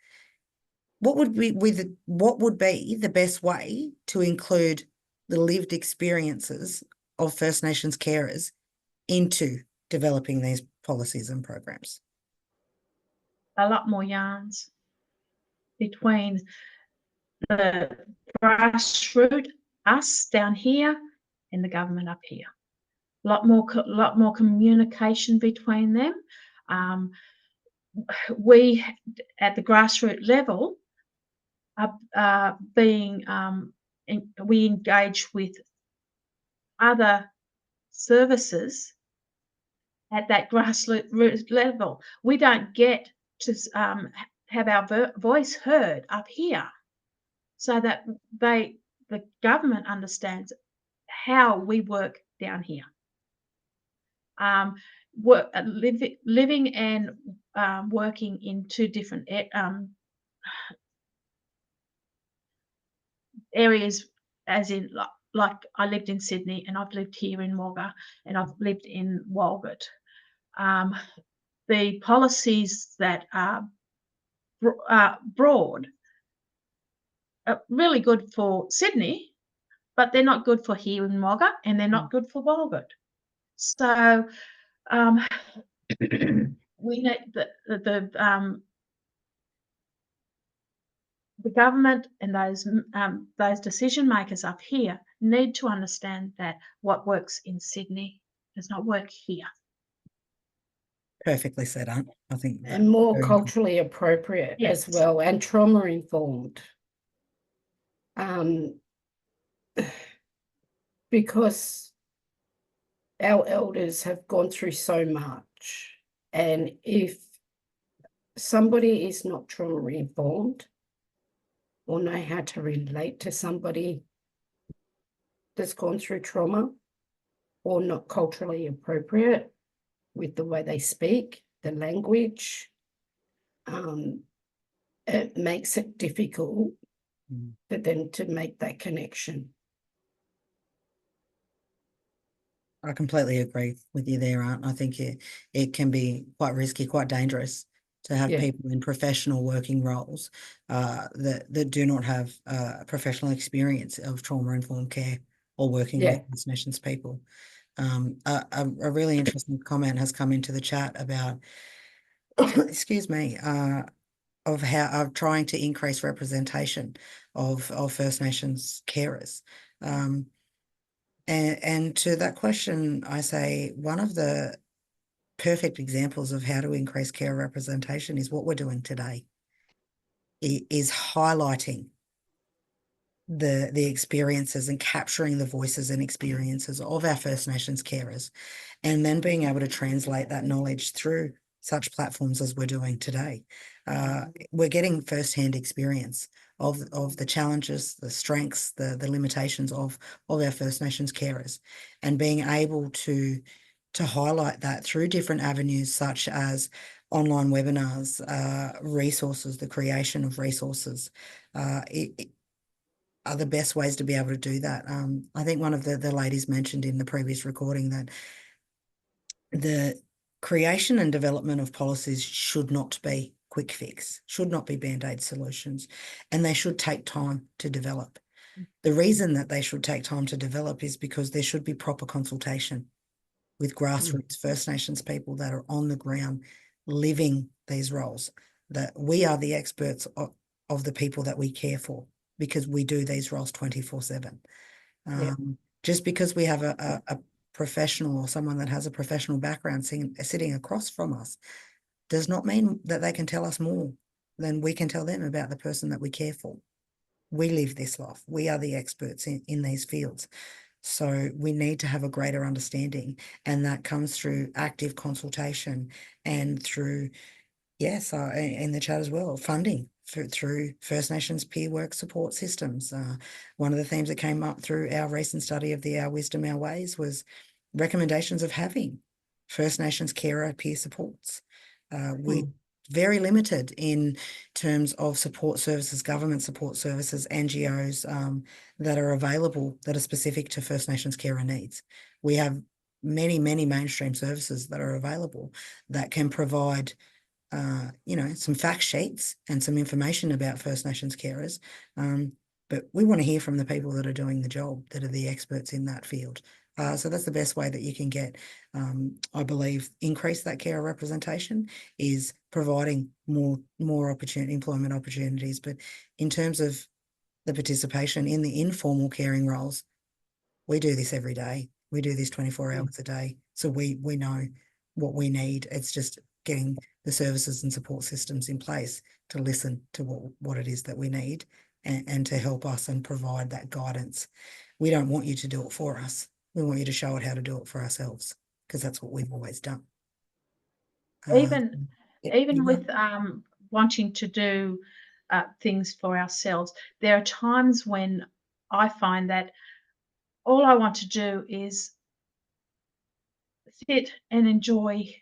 what would be the best way to include the lived experiences of First Nations carers into developing these policies and programs? a lot more yarns between the grassroots, us down here, and the government up here. A lot more communication between them. We at the grassroots level are being we engage with other services at that grassroots level. We don't get to have our voice heard up here, so that the government understands how we work down here. Living and working in two different areas, as in like I lived in Sydney, and I've lived here in Wagga, and I've lived in Walgett. The policies that are broad are really good for Sydney, but they're not good for here in Wagga, and they're not good for Walgett. So we need the government and those decision makers up here need to understand that what works in Sydney does not work here. Perfectly said, Aunt. I think And more very culturally appropriate Yes. as well, and trauma informed. Because our elders have gone through so much, and if somebody is not trauma informed or know how to relate to somebody that's gone through trauma, or not culturally appropriate with the way they speak, the language, it makes it difficult for them to make that connection. I completely agree with you there, Aunt. I think it can be quite risky, quite dangerous to have people in professional working roles that do not have professional experience of trauma-informed care or working with First Nations people. A really interesting comment has come into the chat about, excuse me, of trying to increase representation of First Nations carers. And to that question, I say one of the perfect examples of how to increase care representation is what we're doing today. It is highlighting the experiences and capturing the voices and experiences of our First Nations carers, and then being able to translate that knowledge through such platforms as we're doing today. We're getting firsthand experience of the challenges, the strengths, the limitations of our First Nations carers, and being able to highlight that through different avenues such as online webinars, resources, the creation of resources, are the best ways to be able to do that. I think one of the ladies mentioned in the previous recording that the creation and development of policies should not be quick fix, should not be band-aid solutions, and they should take time to develop. The reason that they should take time to develop is because there should be proper consultation with grassroots First Nations people that are on the ground living these roles, that we are the experts of the people that we care for, because we do these roles 24/7. Just because we have a professional or someone that has a professional background sitting across from us does not mean that they can tell us more than we can tell them about the person that we care for. We live this life. We are the experts in these fields. So we need to have a greater understanding, and that comes through active consultation and through, yes, in the chat as well, funding through First Nations peer work support systems. One of the themes that came up through our recent study of the Our Wisdom, Our Ways was recommendations of having First Nations carer peer supports. We very limited in terms of support services, government support services, NGOs that are available that are specific to First Nations carer needs. We have many, many mainstream services that are available that can provide some fact sheets and some information about First Nations carers. But we want to hear from the people that are doing the job, that are the experts in that field. So that's the best way that you can get, I believe, increase that carer representation, is providing more employment opportunities. But in terms of the participation in the informal caring roles, we do this every day. We do this 24 hours a day. So we know what we need. It's just getting the services and support systems in place to listen to what it is that we need, and to help us and provide that guidance. We don't want you to do it for us. We want you to show it how to do it for ourselves, because that's what we've always done. Even Yeah. with wanting to do things for ourselves, there are times when I find that all I want to do is sit and enjoy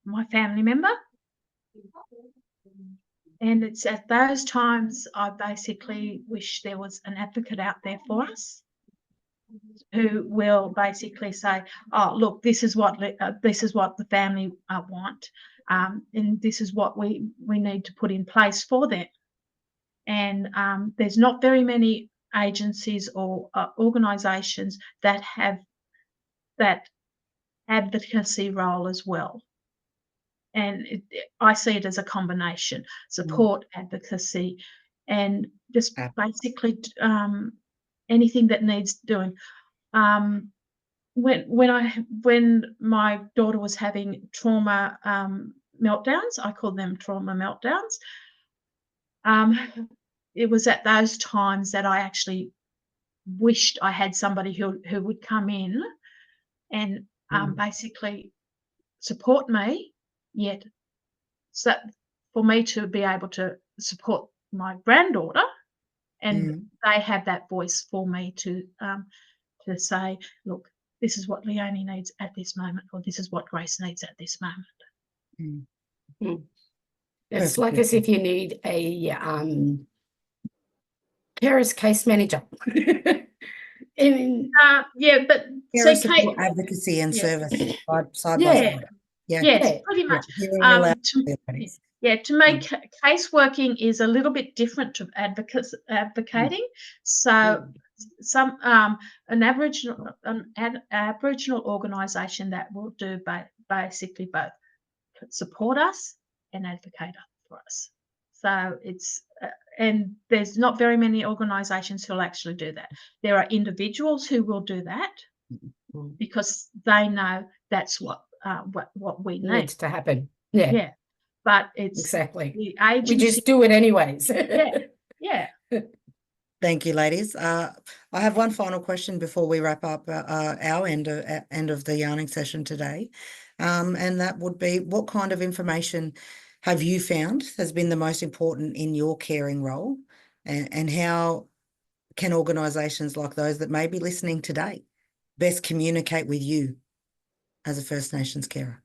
my family member. And it's at those times I basically wish there was an advocate out there for us, who will basically say, oh, look, this is what the family want, and this is what we need to put in place for them. And there's not very many agencies or organisations that have that advocacy role as well. And I see it as a combination: support, advocacy, and just basically anything that needs doing. When my daughter was having trauma meltdowns, I call them trauma meltdowns. It was at those times that I actually wished I had somebody who would come in and basically support me, yet so for me to be able to support my granddaughter, and they have that voice for me to say, look, this is what Leonie needs at this moment, or this is what Grace needs at this moment. It's like as if you need a carer's case manager. Yeah, but carer support, advocacy and service side by side. Yes, pretty much. To me, case working is a little bit different to advocating. So some an Aboriginal organisation that will do basically both support us and advocate for us. So it's and there's not very many organisations who'll actually do that. There are individuals who will do that because they know that's what we need. Needs to happen. Yeah. But it's exactly the agency. We just do it anyways. Yeah. Thank you, ladies. I have one final question before we wrap up our end of the yarning session today, and that would be, what kind of information have you found has been the most important in your caring role, and how can organisations like those that may be listening today best communicate with you as a First Nations carer?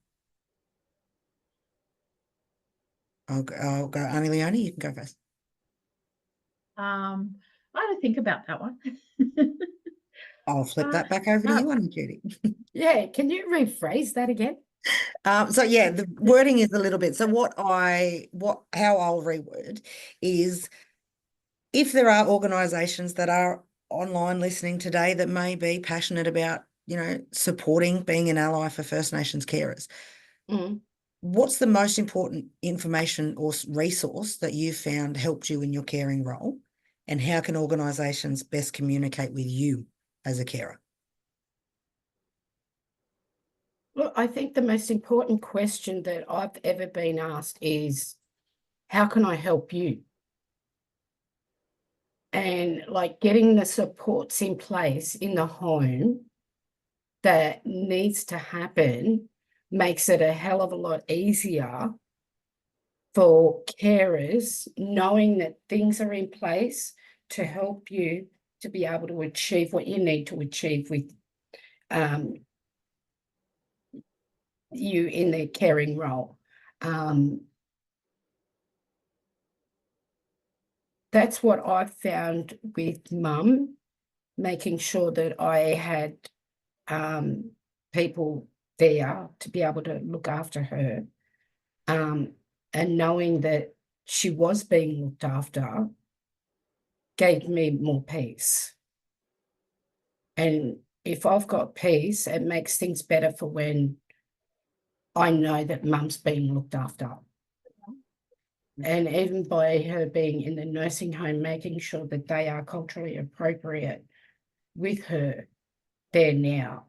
I'll go. Auntie Leonie, you can go first. I had to think about that one. I'll flip that back over to you, Auntie Judy. Yeah, can you rephrase that again? So yeah, the wording is a little bit. So how I'll reword is, if there are organisations that are online listening today that may be passionate about, supporting, being an ally for First Nations carers, what's the most important information or resource that you found helped you in your caring role, and how can organisations best communicate with you as a carer? Well, I think the most important question that I've ever been asked is, how can I help you? And like getting the supports in place in the home that needs to happen makes it a hell of a lot easier for carers, knowing that things are in place to help you to be able to achieve what you need to achieve with you in their caring role. That's what I found with Mum, making sure that I had people there to be able to look after her, and knowing that she was being looked after gave me more peace. And if I've got peace, it makes things better for when I know that mum's being looked after. And even by her being in the nursing home, making sure that they are culturally appropriate with her there now,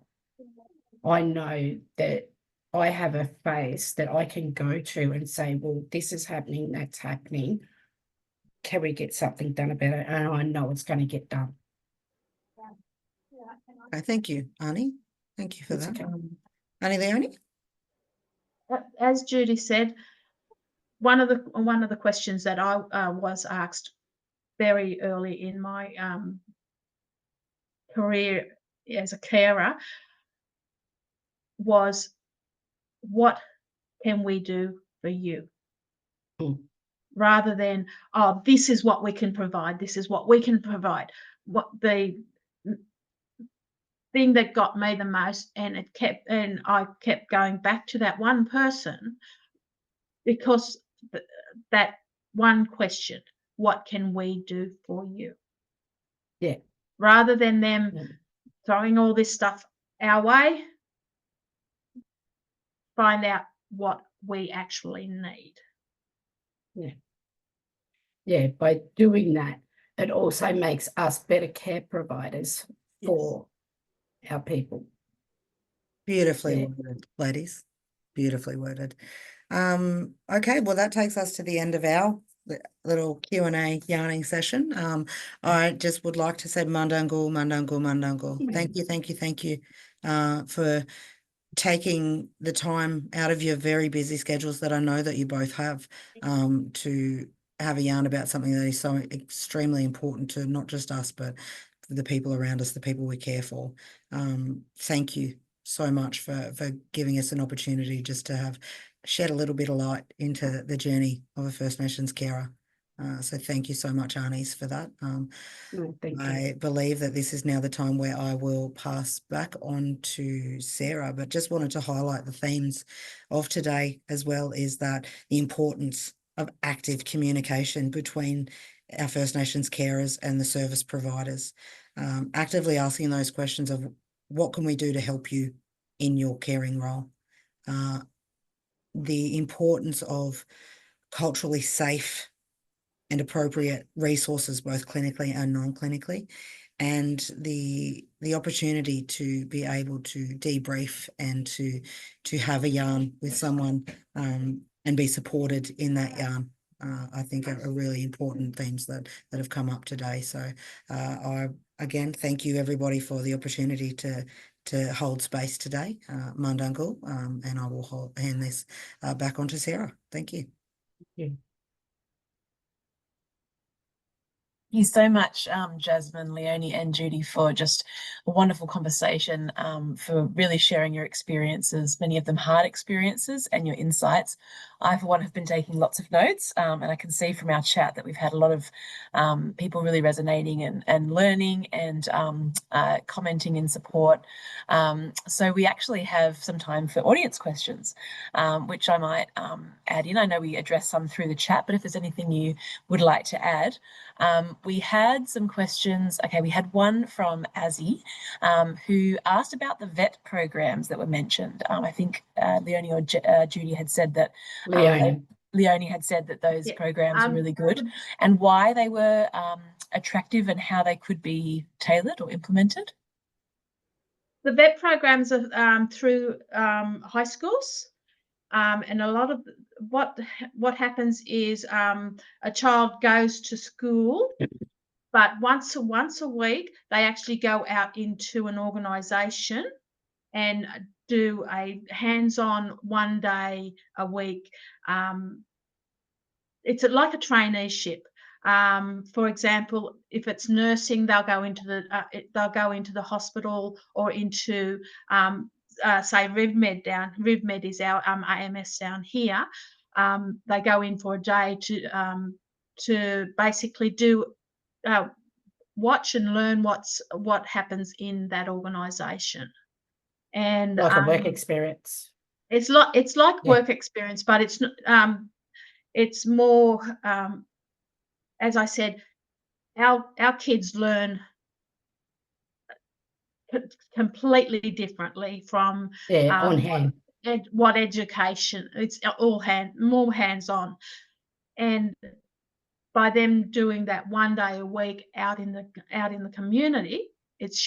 I know that I have a face that I can go to and say, well, this is happening, that's happening. Can we get something done about it? And I know it's going to get done. Okay, thank you, Ani. Thank you for It's that. okay. Ani Leone? As Judy said, one of the questions that I was asked very early in my career as a carer was, what can we do for you? Rather than, oh, this is what we can provide, this is what we can provide. What the thing that got me the most, and I kept going back to that one person, because that one question, what can we do for you? Yeah. Rather than them throwing all this stuff our way, find out what we actually need. Yeah. Yeah, by doing that, it also makes us better care providers for our people. Beautifully worded, ladies. Beautifully worded. Okay, well, that takes us to the end of our little Q&A yarning session. I just would like to say Mandangul, Mandangul, Mandangul. Thank you for taking the time out of your very busy schedules that I know that you both have, to have a yarn about something that is so extremely important to not just us, but for the people around us, the people we care for. Thank you so much for giving us an opportunity just to have shed a little bit of light into the journey of a First Nations carer. So thank you so much, Arnies, for that. I believe that this is now the time where I will pass back on to Sarah, but just wanted to highlight the themes of today as well, is that the importance of active communication between our First Nations carers and the service providers. Actively asking those questions of what can we do to help you in your caring role? The importance of culturally safe and appropriate resources, both clinically and non-clinically, and the opportunity to be able to debrief and to have a yarn with someone, and be supported in that yarn. I think are really important themes that have come up today. So I again thank you everybody for the opportunity to hold space today, Mandangul, and I will hand this back on to Sarah. Thank you. Thank you. Thank you so much, Jasmine, Leonie, and Judy, for just a wonderful conversation, for really sharing your experiences, many of them hard experiences, and your insights. I, for one, have been taking lots of notes, and I can see from our chat that we've had a lot of people really resonating and learning and commenting in support. So we actually have some time for audience questions, which I might add in. I know we addressed some through the chat, but if there's anything you would like to add. We had some questions. Okay, we had one from Azzy, who asked about the vet programs that were mentioned. I think Leonie or Judy had said that Leonie had said that those programs were really good, and why they were attractive and how they could be tailored or implemented. The vet programs are through high schools. And a lot of what happens is a child goes to school, but once a week they actually go out into an organisation and do a hands-on 1 day a week. It's like a traineeship. For example, if it's nursing, they'll go into the hospital or into say RivMed RivMed is our AMS down here. They go in for a day to basically do watch and learn what happens in that organisation, and like a work experience. It's like work experience, but it's more, as I said, our kids learn completely differently from on hand. what education. It's all more hands-on, and by them doing that 1 day a week out in the community, it's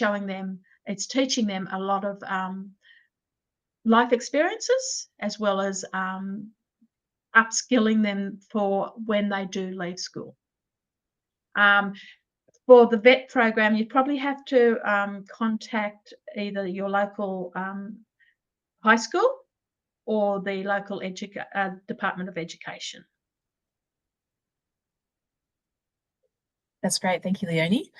teaching them a lot of life experiences, as well as upskilling them for when they do leave school. For the vet program, you probably have to contact either your local high school or the local Department of Education. That's great. Thank you, Leonie.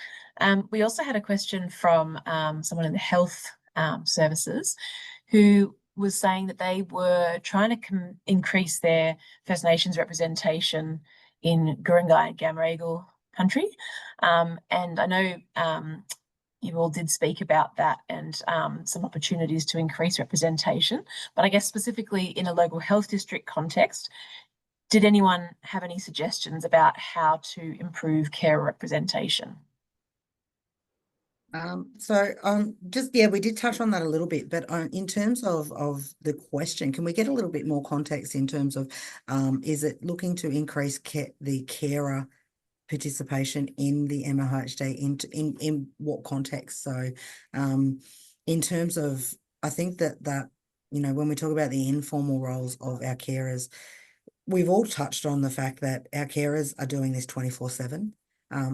We also had a question from someone in the health services who was saying that they were trying to increase their First Nations representation in Gurungai and Gamma country. And I know you all did speak about that and some opportunities to increase representation, but I guess specifically in a local health district context, did anyone have any suggestions about how to improve care representation? We did touch on that a little bit, but in terms of the question, can we get a little bit more context in terms of is it looking to increase the carer participation in the MOHD in what context? So in terms of, I think that when we talk about the informal roles of our carers, we've all touched on the fact that our carers are doing this 24/7.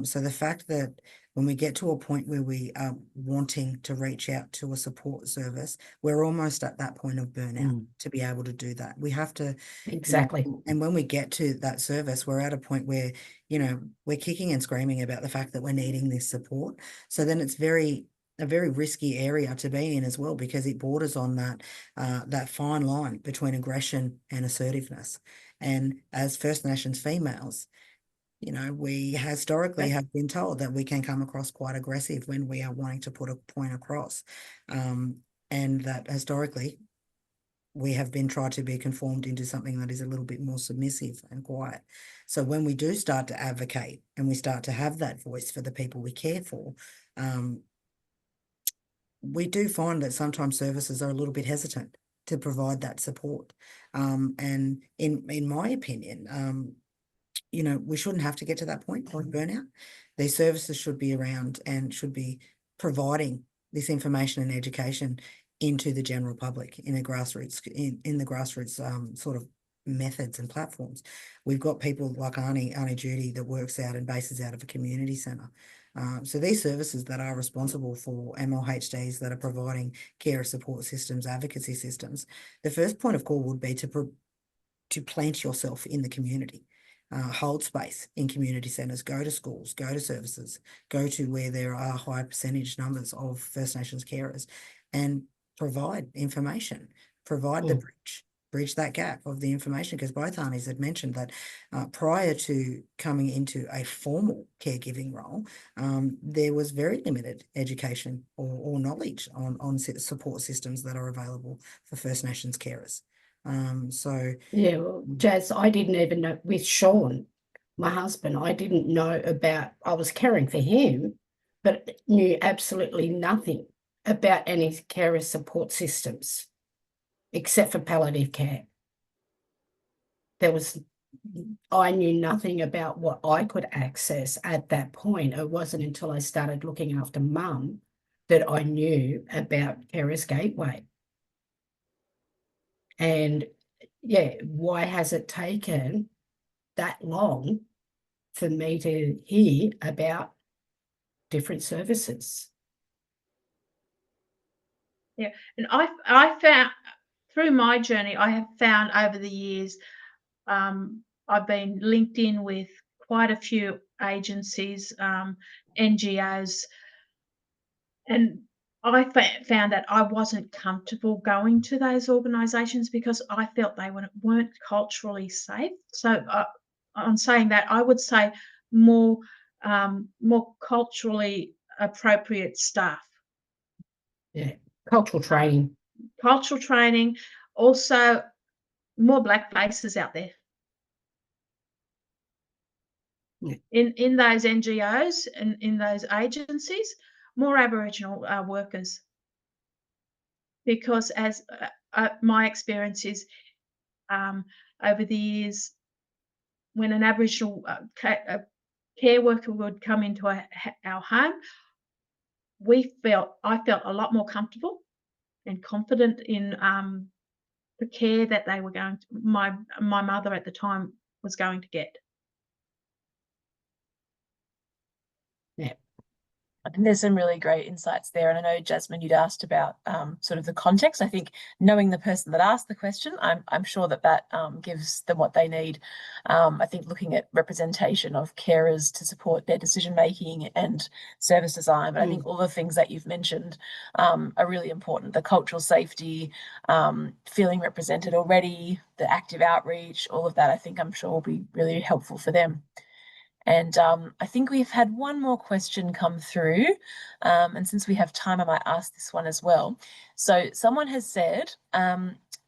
So the fact that when we get to a point where we are wanting to reach out to a support service, we're almost at that point of burnout to be able to do that. We have to Exactly. And when we get to that service, we're at a point where, we're kicking and screaming about the fact that we're needing this support. So then it's a very risky area to be in as well, because it borders on that fine line between aggression and assertiveness. And as First Nations females, we historically have been told that we can come across quite aggressive when we are wanting to put a point across. And that historically we have been tried to be conformed into something that is a little bit more submissive and quiet. So when we do start to advocate and we start to have that voice for the people we care for, we do find that sometimes services are a little bit hesitant to provide that support. And in my opinion, we shouldn't have to get to that point of burnout. These services should be around and should be providing this information and education into the general public in the grassroots sort of methods and platforms. We've got people like Auntie Judy that works out and bases out of a community centre. So these services that are responsible for MLHDs that are providing care support systems, advocacy systems, the first point of call would be to plant yourself in the community. Hold space in community centres, go to schools, go to services, go to where there are high percentage numbers of First Nations carers, and provide information, provide the bridge that gap of the information, because both aunties had mentioned that prior to coming into a formal caregiving role, there was very limited education or knowledge on support systems that are available for First Nations carers. Well, Jazz, I didn't even know, with Sean, my husband, I didn't know about, I was caring for him, but knew absolutely nothing about any carer support systems except for palliative care. I knew nothing about what I could access at that point. It wasn't until I started looking after Mum that I knew about Carers Gateway. And why has it taken that long for me to hear about different services? Yeah, and I found through my journey, I have found over the years, I've been linked in with quite a few agencies, NGOs, and I found that I wasn't comfortable going to those organisations because I felt they weren't culturally safe. So on saying that, I would say more culturally appropriate staff. Yeah, cultural training. Cultural training, also more Black faces out there. Yeah. In those NGOs and in those agencies, more Aboriginal workers, because as my experience is, over the years, when an Aboriginal care worker would come into our home, I felt a lot more comfortable and confident in the care that they were my mother at the time was going to get. Yeah. I think there's some really great insights there. And I know, Jasmine, you'd asked about sort of the context. I think knowing the person that asked the question, I'm sure that gives them what they need. I think looking at representation of carers to support their decision making and service design. But I think all the things that you've mentioned are really important. The cultural safety, feeling represented already, the active outreach, all of that, I think I'm sure will be really helpful for them. And I think we've had one more question come through. And since we have time, I might ask this one as well. So someone has said,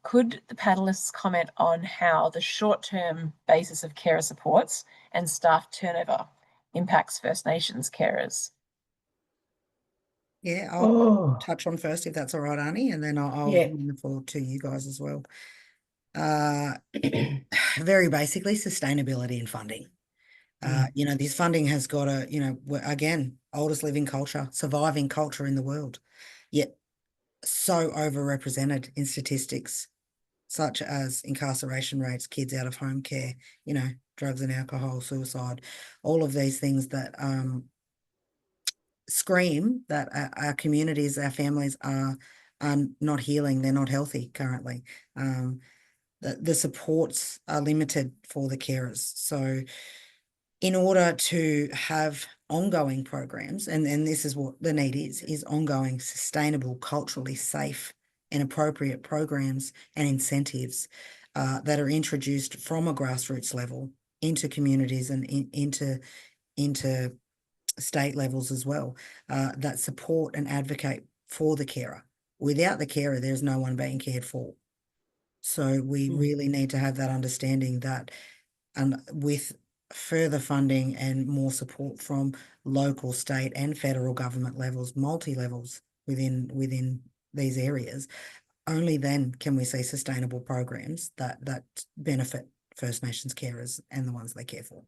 could the panelists comment on how the short-term basis of carer supports and staff turnover impacts First Nations carers? Yeah, I'll touch on first if that's all right, Arnie, and then I'll hand the floor to you guys as well. Very basically, sustainability and funding. You know, this funding has got a, you know, again, oldest living culture, surviving culture in the world, yet so overrepresented in statistics such as incarceration rates, kids out of home care, you know, drugs and alcohol, suicide, all of these things that scream that our communities, our families are not healing, they're not healthy currently. The supports are limited for the carers. So in order to have ongoing programs, and this is what the need is ongoing, sustainable, culturally safe and appropriate programs and incentives that are introduced from a grassroots level into communities and into state levels as well, that support and advocate for the carer. Without the carer, there's no one being cared for. So we really need to have that understanding that with further funding and more support from local, state and federal government levels, multi-levels within these areas, only then can we see sustainable programs that benefit First Nations carers and the ones they care for.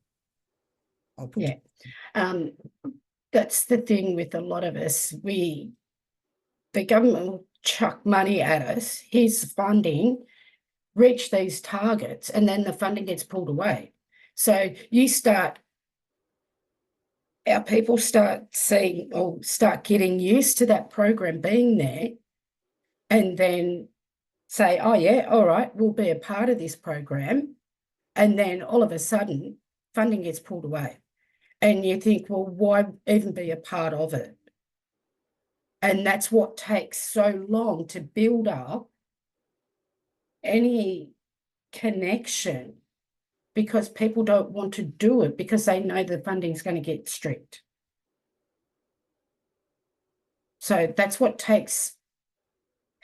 That's the thing with a lot of us. The government will chuck money at us, here's funding, reach these targets, and then the funding gets pulled away. So our people start seeing or start getting used to that program being there, and then say, oh yeah, all right, we'll be a part of this program. And then all of a sudden funding gets pulled away. And you think, well, why even be a part of it? And that's what takes so long to build up any connection, because people don't want to do it because they know the funding's going to get stripped. So that's what takes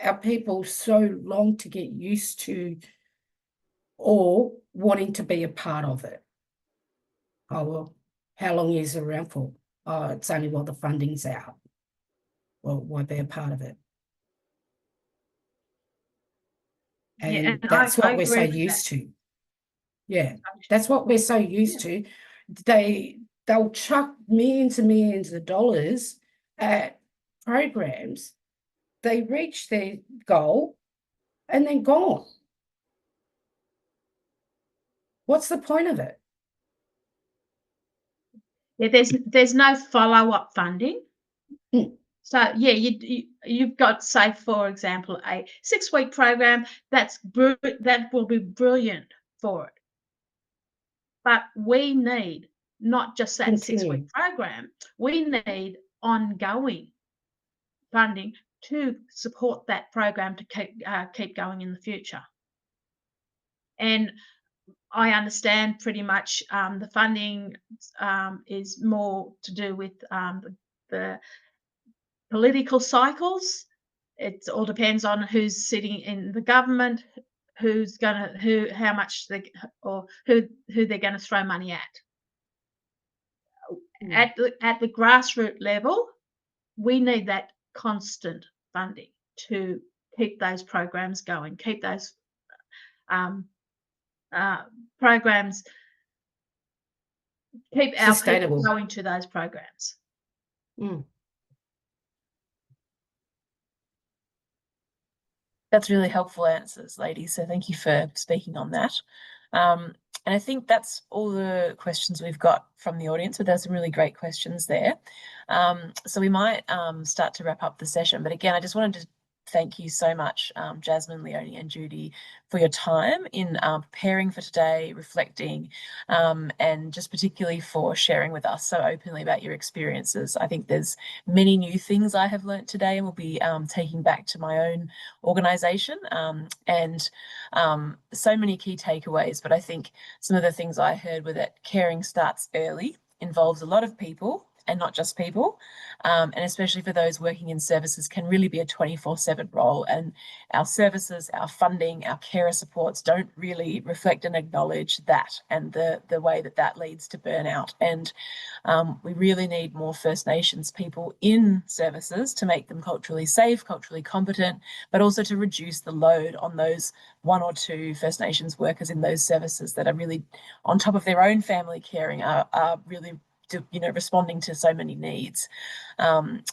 our people so long to get used to or wanting to be a part of it. Oh, well, how long is it around for? Oh, it's only while the funding's out. Well, why be a part of it? And that's what we're so used to. Yeah, that's what we're so used to. They'll chuck millions and millions of dollars at programs. They reach their goal and then gone. What's the point of it? Yeah, there's no follow-up funding. So yeah, you've got, say, for example, a 6-week program that will be brilliant for it. But we need not just that 6-week program. We need ongoing funding to support that program to keep going in the future. And I understand pretty much the funding is more to do with the political cycles. It all depends on who's sitting in the government, who they're going to throw money at. At the grassroots level, we need that constant funding to keep those programs going, keep those programs, keep our people Sustainable. going to those programs. Mm. That's really helpful answers, ladies. So thank you for speaking on that. And I think that's all the questions we've got from the audience, but there's some really great questions there. So we might start to wrap up the session. But again, I just wanted to thank you so much, Jasmine, Leonie and Judy, for your time in preparing for today, reflecting, and just particularly for sharing with us so openly about your experiences. I think there's many new things I have learnt today and will be taking back to my own organisation, and so many key takeaways. But I think some of the things I heard were that caring starts early, involves a lot of people and not just people, and especially for those working in services, can really be a 24/7 role. And our services, our funding, our carer supports don't really reflect and acknowledge that, and the way that that leads to burnout. And we really need more First Nations people in services to make them culturally safe, culturally competent, but also to reduce the load on those 1 or 2 First Nations workers in those services that are really on top of their own family caring, are really responding to so many needs.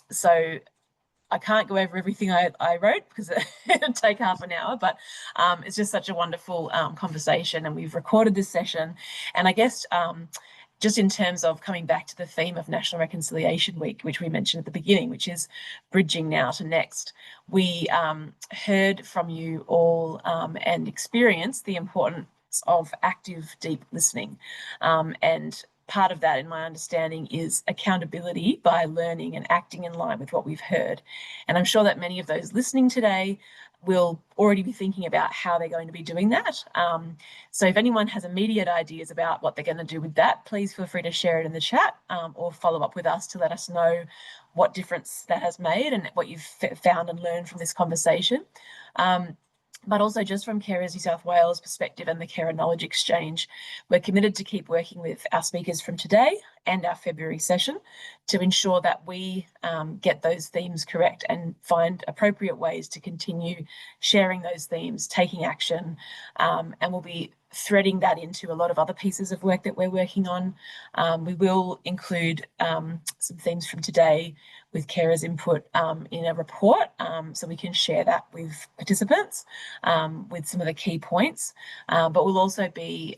So I can't go over everything I wrote because it'd take half an hour, but it's just such a wonderful conversation, and we've recorded this session. And I guess just in terms of coming back to the theme of National Reconciliation Week, which we mentioned at the beginning, which is bridging now to next, we heard from you all and experienced the importance of active, deep listening. And part of that, in my understanding, is accountability by learning and acting in line with what we've heard. And I'm sure that many of those listening today will already be thinking about how they're going to be doing that. So if anyone has immediate ideas about what they're going to do with that, please feel free to share it in the chat, or follow up with us to let us know what difference that has made and what you've found and learned from this conversation. But also, just from Carers New South Wales perspective and the Carer Knowledge Exchange, we're committed to keep working with our speakers from today and our February session to ensure that we get those themes correct and find appropriate ways to continue sharing those themes, taking action, and we'll be threading that into a lot of other pieces of work that we're working on. We will include some themes from today with carers' input in a report, so we can share that with participants with some of the key points. But we'll also be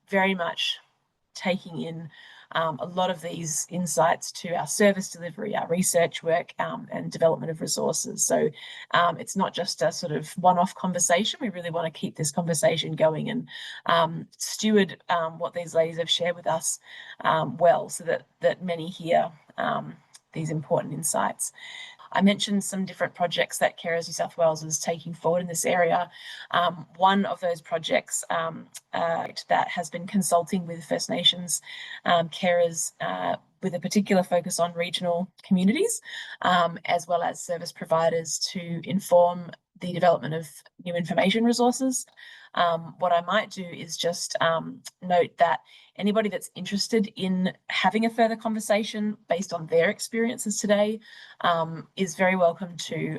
very much taking in a lot of these insights to our service delivery, our research work, and development of resources. So it's not just a sort of one-off conversation. We really want to keep this conversation going and steward what these ladies have shared with us well, so that many hear these important insights. I mentioned some different projects that Carers New South Wales is taking forward in this area. One of those projects that has been consulting with First Nations carers with a particular focus on regional communities, as well as service providers, to inform the development of new information resources. What I might do is just note that anybody that's interested in having a further conversation based on their experiences today is very welcome to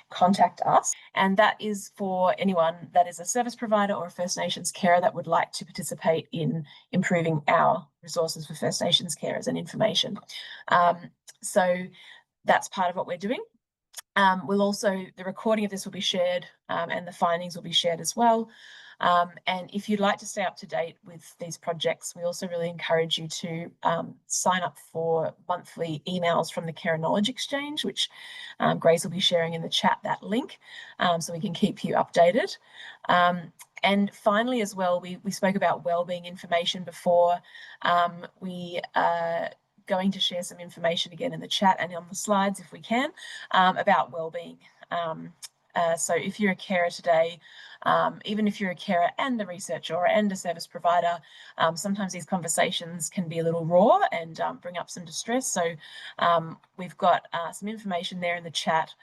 contact us. And that is for anyone that is a service provider or a First Nations carer that would like to participate in improving our resources for First Nations carers and information. So that's part of what we're doing. We'll also, the recording of this will be shared, and the findings will be shared as well. And if you'd like to stay up to date with these projects, we also really encourage you to sign up for monthly emails from the Carer Knowledge Exchange, which Grace will be sharing in the chat, that link, so we can keep you updated. And finally, as well, we spoke about wellbeing information before. We are going to share some information again in the chat and on the slides, if we can, about wellbeing. So if you're a carer today, even if you're a carer and a researcher and a service provider, sometimes these conversations can be a little raw and bring up some distress. So we've got some information there in the chat.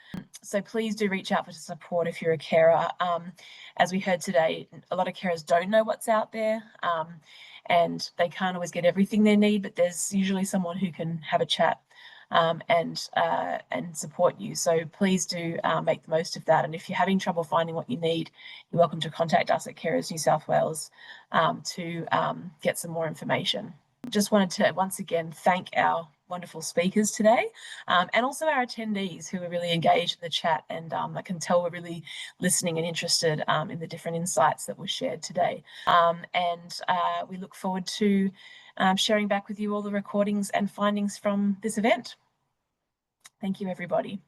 So please do reach out for support if you're a carer. As we heard today, a lot of carers don't know what's out there, and they can't always get everything they need, but there's usually someone who can have a chat and support you. So please do make the most of that. And if you're having trouble finding what you need, you're welcome to contact us at Carers New South Wales to get some more information. Just wanted to once again thank our wonderful speakers today, and also our attendees who are really engaged in the chat, and I can tell we're really listening and interested in the different insights that were shared today. And we look forward to sharing back with you all the recordings and findings from this event. Thank you, everybody.